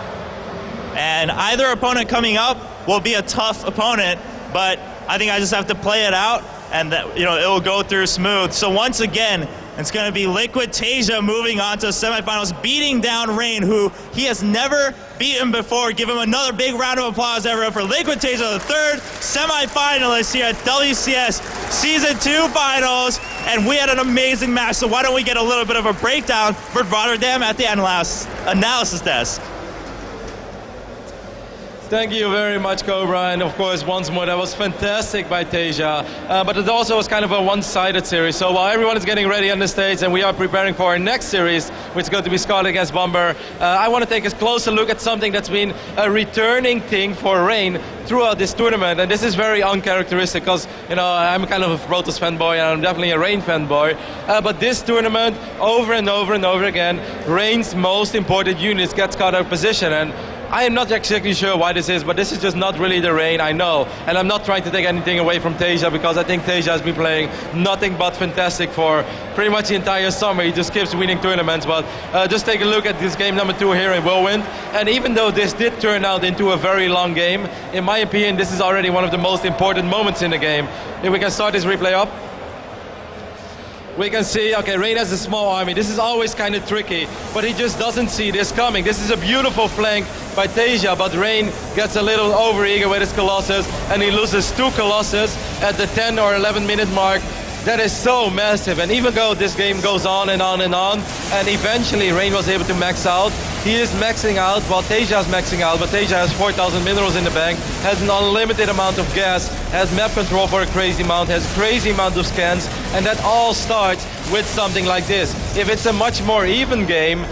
And either opponent coming up will be a tough opponent, but I think I just have to play it out, and that, you know, it will go through smooth. So once again, it's going to be Liquid TaeJa moving on to the semifinals, beating down Rain, who he has never beaten before. Give him another big round of applause, everyone, for Liquid TaeJa, the third semifinalist here at WCS Season 2 Finals. And we had an amazing match, so why don't we get a little bit of a breakdown for Rotterdam at the analysis desk. Thank you very much, Cobra, and of course, once more, that was fantastic by TaeJa, but it also was kind of a one-sided series, so while everyone is getting ready on the stage and we are preparing for our next series, which is going to be Scarlet against Bomber, I want to take a closer look at something that's been a returning thing for Rain throughout this tournament, and this is very uncharacteristic because, you know, I'm kind of a Protoss fanboy and I'm definitely a Rain fanboy, but this tournament, over and over and over again, Rain's most important units gets caught out of position, and I am not exactly sure why this is, but this is just not really the Rain I know. And I'm not trying to take anything away from TaeJa because I think TaeJa has been playing nothing but fantastic for pretty much the entire summer. He just keeps winning tournaments, but just take a look at this game number 2 here in Whirlwind. And even though this did turn out into a very long game, in my opinion, this is already one of the most important moments in the game. If we can start this replay up. We can see, okay, Rain has a small army. This is always kind of tricky, but he just doesn't see this coming. This is a beautiful flank by TaeJa, but Rain gets a little overeager with his Colossus, and he loses 2 Colossus at the 10 or 11 minute mark. that is so massive. And even though this game goes on and on and on, and eventually Rain was able to max out, he is maxing out while TaeJa is maxing out, but TaeJa has 4,000 minerals in the bank, has an unlimited amount of gas, has map control for a crazy amount, has crazy amount of scans, and that all starts with something like this. If it's a much more even game,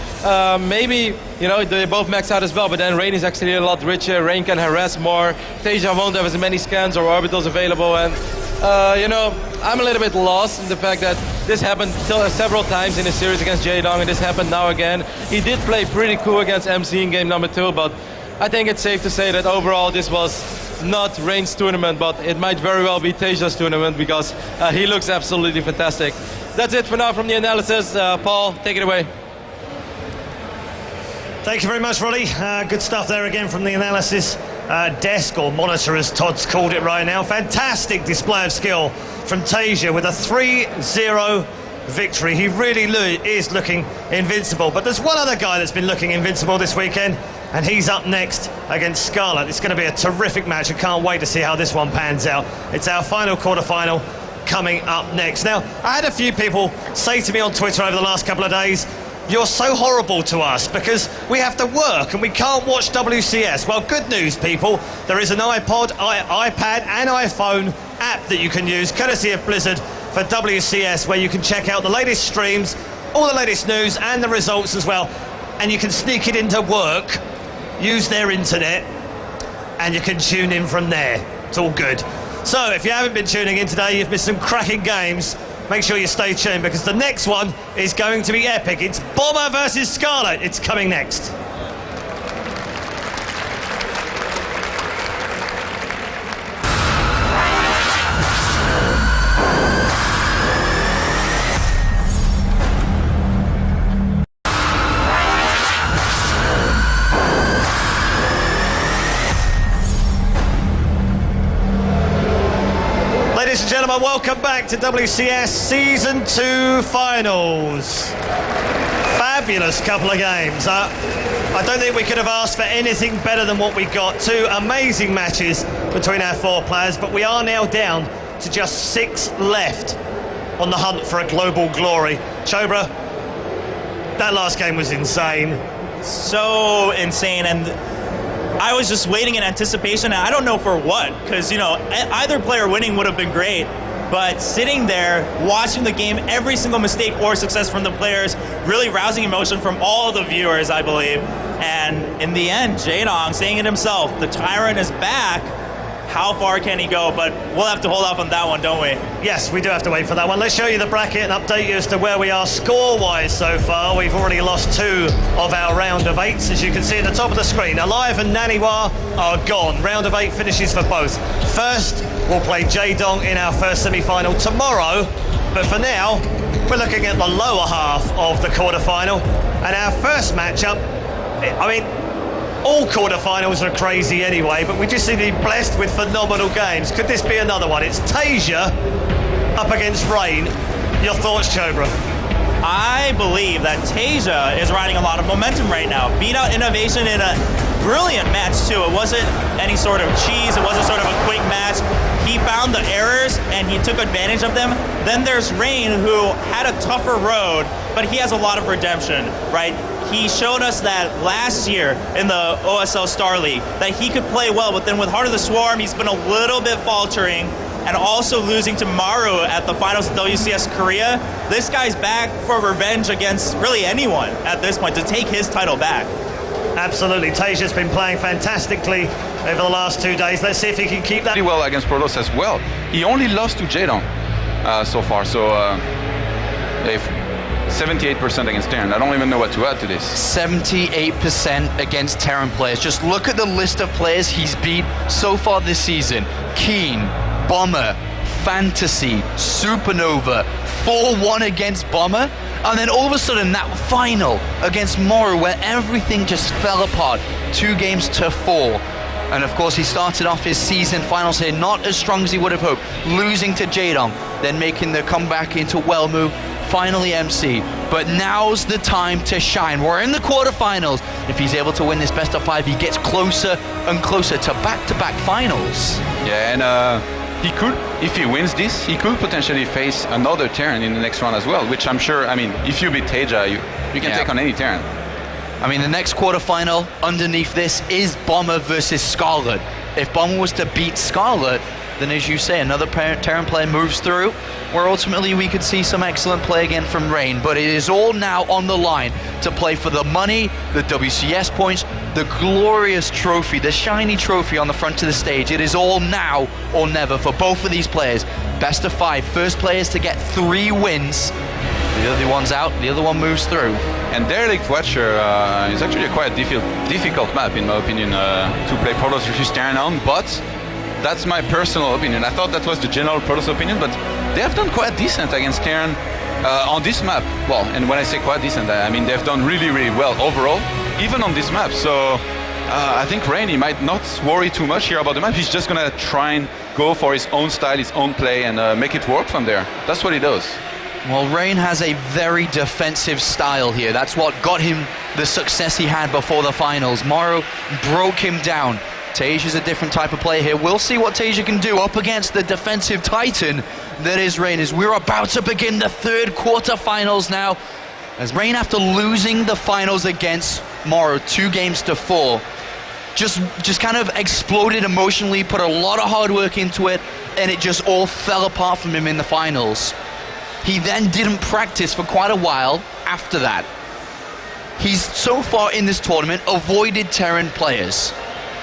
maybe, you know, they both max out as well, but then Rain is actually a lot richer, Rain can harass more, TaeJa won't have as many scans or orbitals available, and you know, I'm a little bit lost in the fact that this happened several times in the series against Jaedong, and this happened now again. He did play pretty cool against MC in game number 2, but I think it's safe to say that overall this was not Rain's tournament, but it might very well be TaeJa's tournament because he looks absolutely fantastic. That's it for now from the analysis. Paul, take it away. Thank you very much, Roddy. Good stuff there again from the analysis desk, or monitor as Todd's called it right now. Fantastic display of skill from TaeJa with a 3-0 victory. He really is looking invincible. But there's one other guy that's been looking invincible this weekend, and he's up next against Scarlet. It's going to be a terrific match. I can't wait to see how this one pans out. It's our final quarterfinal coming up next. Now, I had a few people say to me on Twitter over the last couple of days, "You're so horrible to us because we have to work and we can't watch WCS." Well, good news, people. There is an iPod, iPad and iPhone app that you can use, courtesy of Blizzard, for WCS, where you can check out the latest streams, all the latest news and the results as well. And you can sneak it into work, use their internet, and you can tune in from there. It's all good. So if you haven't been tuning in today, you've missed some cracking games. Make sure you stay tuned because the next one is going to be epic. It's Bomber versus Scarlet. It's coming next. Ladies and gentlemen, welcome back to WCS Season 2 Finals. Fabulous couple of games. I don't think we could have asked for anything better than what we got. 2 amazing matches between our 4 players, but we are now down to just 6 left on the hunt for a global glory. Chobra, that last game was insane. So insane, and I was just waiting in anticipation, and I don't know for what, because, you know, either player winning would have been great, but sitting there, watching the game, every single mistake or success from the players, really rousing emotion from all the viewers, I believe. And in the end, Jaedong saying it himself, the Tyrant is back. How far can he go? But we'll have to hold off on that one, don't we? Yes, we do have to wait for that one. Let's show you the bracket and update you as to where we are score-wise so far. We've already lost 2 of our round of 8s, as you can see at the top of the screen. Alive and Naniwa are gone. Round of 8 finishes for both. First, we'll play Jaedong in our first semi-final tomorrow. But for now, we're looking at the lower half of the quarterfinal. And our first matchup, I mean, all quarterfinals are crazy anyway, but we just seem to be blessed with phenomenal games. Could this be another one? It's TaeJa up against Rain. Your thoughts, Chobra? I believe that TaeJa is riding a lot of momentum right now. Beat out Innovation in a brilliant match too. It wasn't any sort of cheese, it wasn't sort of a quick match. He found the errors and he took advantage of them. Then there's Rain, who had a tougher road, but he has a lot of redemption, right? He showed us that last year in the OSL Star League that he could play well, but then with Heart of the Swarm, he's been a little bit faltering, and also losing to Maru at the finals of WCS Korea. This guy's back for revenge against really anyone at this point to take his title back. Absolutely. TaeJa's been playing fantastically over the last 2 days. Let's see if he can keep that. Pretty well against Protoss as well. He only lost to Jaedong so far, so 78% against Terran. I don't even know what to add to this. 78% against Terran players. Just look at the list of players he's beat so far this season. Keen, Bomber, Fantasy, Supernova, 4-1 against Bomber, and then all of a sudden that final against Moru where everything just fell apart, 2 games to 4. And of course he started off his season finals here not as strong as he would have hoped, losing to Jaedong, then making the comeback into Wellmu, finally MC. But now's the time to shine. We're in the quarterfinals. If he's able to win this best of 5, he gets closer and closer to back-to-back finals. Yeah, and he could, if he wins this, he could potentially face another Terran in the next round as well, which I'm sure, I mean, if you beat TaeJa, you can take on any Terran. I mean, the next quarterfinal underneath this is Bomber versus Scarlet. If Bomber was to beat Scarlet, then as you say, another Terran player moves through, where ultimately we could see some excellent play again from Rain. But it is all now on the line to play for the money, the WCS points, the glorious trophy, the shiny trophy on the front of the stage. It is all now or never for both of these players. Best of 5, first players to get 3 wins. The other one's out, the other one moves through. And Derelict Watcher is actually a quite difficult map, in my opinion, to play Protoss versus Terran on, but that's my personal opinion. I thought that was the general Protoss opinion, but they have done quite decent against Terran on this map. Well, and when I say quite decent, I mean they've done really, really well overall, even on this map. So I think Rain, he might not worry too much here about the map. He's just gonna try and go for his own style, his own play, and make it work from there. That's what he does. Well, Rain has a very defensive style here. That's what got him the success he had before the finals. Morrow broke him down. TaeJa's a different type of player here. We'll see what TaeJa can do up against the defensive titan that is Rain, as we're about to begin the third quarterfinals now. As Rain, after losing the finals against Morrow 2-4, just kind of exploded emotionally, put a lot of hard work into it, and it just all fell apart from him in the finals. He then didn't practice for quite a while after that. He's so far in this tournament avoided Terran players.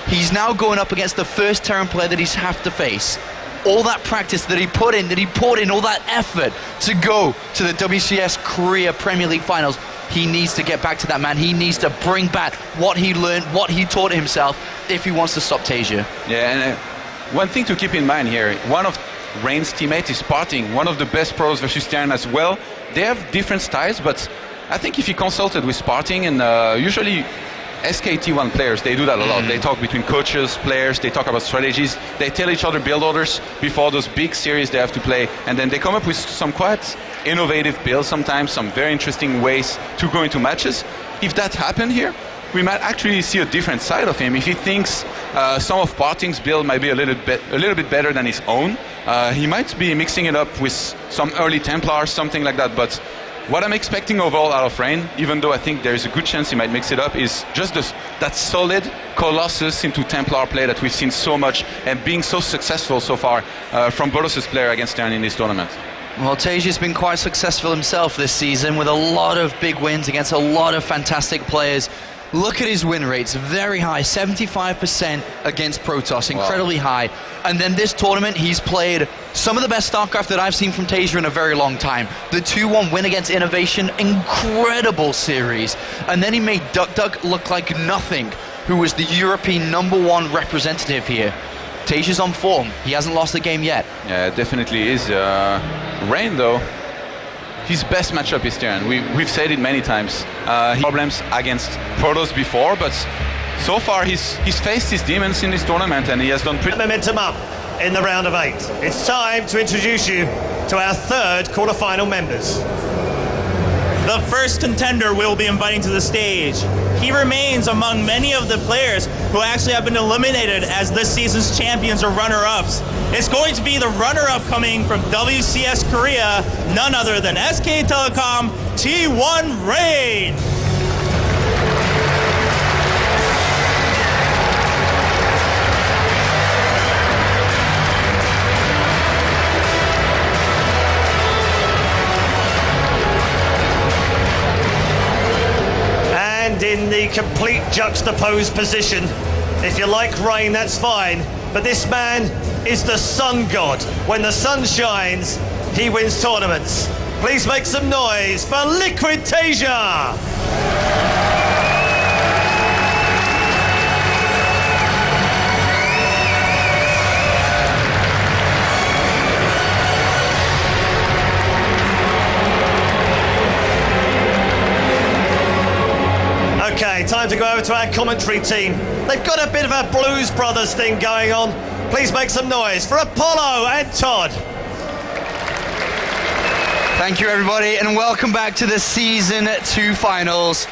He's now going up against the first Terran player that he's have to face. All that practice that he put in, all that effort to go to the WCS Korea Premier League finals, he needs to get back to that, man. He needs to bring back what he learned, what he taught himself, if he wants to stop TaeJa. Yeah, and one thing to keep in mind here, one of Rain's teammate is Sparting, one of the best Protoss versus Terran as well. They have different styles, but I think if you consulted with Sparting, and usually SKT1 players, they do that a lot. They talk between coaches, players, they talk about strategies, they tell each other build orders before those big series they have to play, and then they come up with some quite innovative builds sometimes, some very interesting ways to go into matches. If that happened here, we might actually see a different side of him. If he thinks some of Sparting's build might be a little bit better than his own, he might be mixing it up with some early Templars, something like that. But what I'm expecting overall out of Rain, even though I think there's a good chance he might mix it up, is just that solid Colossus into Templar play that we've seen so much and being so successful so far from Protoss' player against Terran in this tournament. Well, TaeJa's been quite successful himself this season with a lot of big wins against a lot of fantastic players. Look at his win rates, very high, 75% against Protoss, incredibly high. And then this tournament, he's played some of the best StarCraft that I've seen from TaeJa in a very long time. The 2-1 win against Innovation, incredible series. And then he made Duck look like nothing, who was the European #1 representative here. TaeJa's on form. He hasn't lost a game yet. Yeah, it definitely is. Rain, though, his best matchup is Terran. We've said it many times. He had problems against Protoss before, but so far he's faced his demons in this tournament, and he has done pretty... Momentum up in the round of 8. It's time to introduce you to our third quarterfinal members. The first contender we'll be inviting to the stage. He remains among many of the players who actually have been eliminated as this season's champions or runner-ups. It's going to be the runner-up coming from WCS Korea, none other than SK Telecom T1 Rain. And in the complete juxtaposed position, if you like Rain, that's fine, but this man is the sun god. When the sun shines, he wins tournaments. Please make some noise for Liquid TaeJa! Okay, time to go over to our commentary team. They've got a bit of a Blues Brothers thing going on. Please make some noise for Apollo and Todd. Thank you, everybody, and welcome back to the Season 2 finals,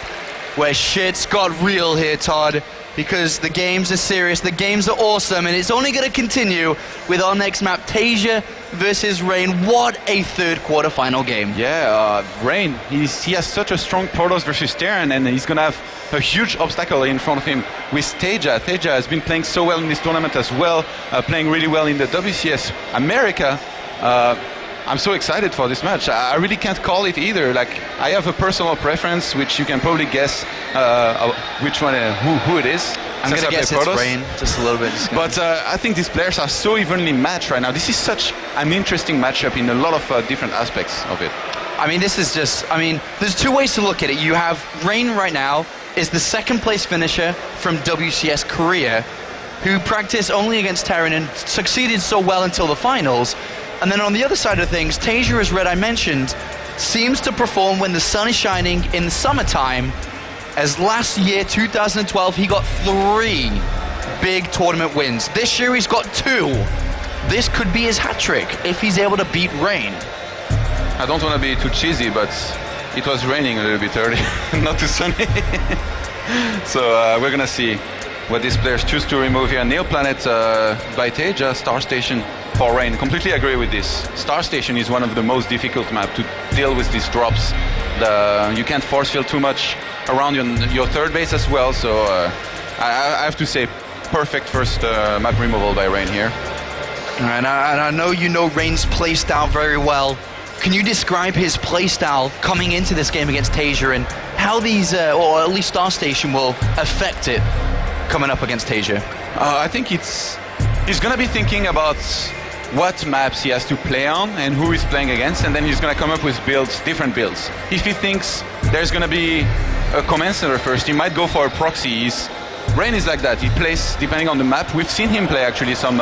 where shit's got real here, Todd. because the games are serious, the games are awesome, and it's only going to continue with our next map, TaeJa versus Rain. What a third quarterfinal game. Yeah, Rain, he has such a strong Protoss versus Terran, and he's going to have a huge obstacle in front of him with TaeJa. TaeJa has been playing so well in this tournament as well, playing really well in the WCS America. I'm so excited for this match. I really can't call it either. Like, I have a personal preference, which you can probably guess which one, who it is. I'm going to guess it's Rain, just a little bit. But I think these players are so evenly matched right now. This is such an interesting matchup in a lot of different aspects of it. I mean, this is just, there's two ways to look at it. You have Rain right now is the second place finisher from WCS Korea, who practiced only against Terran and succeeded so well until the finals. And then on the other side of things, TaeJa, as Red I mentioned, seems to perform when the sun is shining in the summertime, as last year, 2012, he got 3 big tournament wins. This year he's got 2. This could be his hat trick if he's able to beat Rain. I don't want to be too cheesy, but it was raining a little bit early, not too sunny. So we're gonna see what these players choose to remove here. Neo Planet by TaeJa, Star Station for Rain. Completely agree with this. Star Station is one of the most difficult maps to deal with these drops. You can't force field too much around your third base as well, so I have to say perfect first map removal by Rain here. And I know you know Rain's playstyle very well. Can you describe his playstyle coming into this game against TaeJa and how these, or at least Star Station, will affect it coming up against TaeJa? I think he's going to be thinking about what maps he has to play on and who he's playing against, and then he's going to come up with builds, different builds. If he thinks there's going to be a command center first, he might go for a proxy. Rain is like that. He plays depending on the map. We've seen him play actually some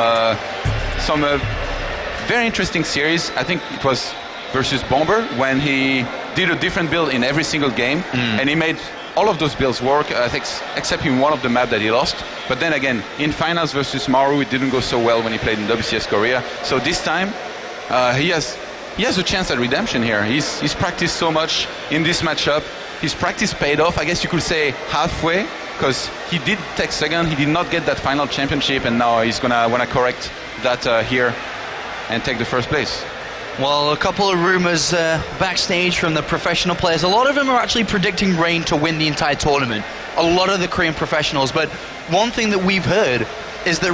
very interesting series. I think it was versus Bomber when he did a different build in every single game, and he made all of those builds work, except in one of the maps that he lost. But then again, in finals versus Maru, it didn't go so well when he played in WCS Korea. So this time, he has a chance at redemption here. He's practiced so much in this matchup. His practice paid off, I guess you could say halfway, because he did take second. He did not get that final championship, and now he's gonna wanna correct that here and take the first place. Well, a couple of rumors backstage from the professional players. A lot of them are actually predicting Rain to win the entire tournament. A lot of the Korean professionals. But one thing that we've heard is that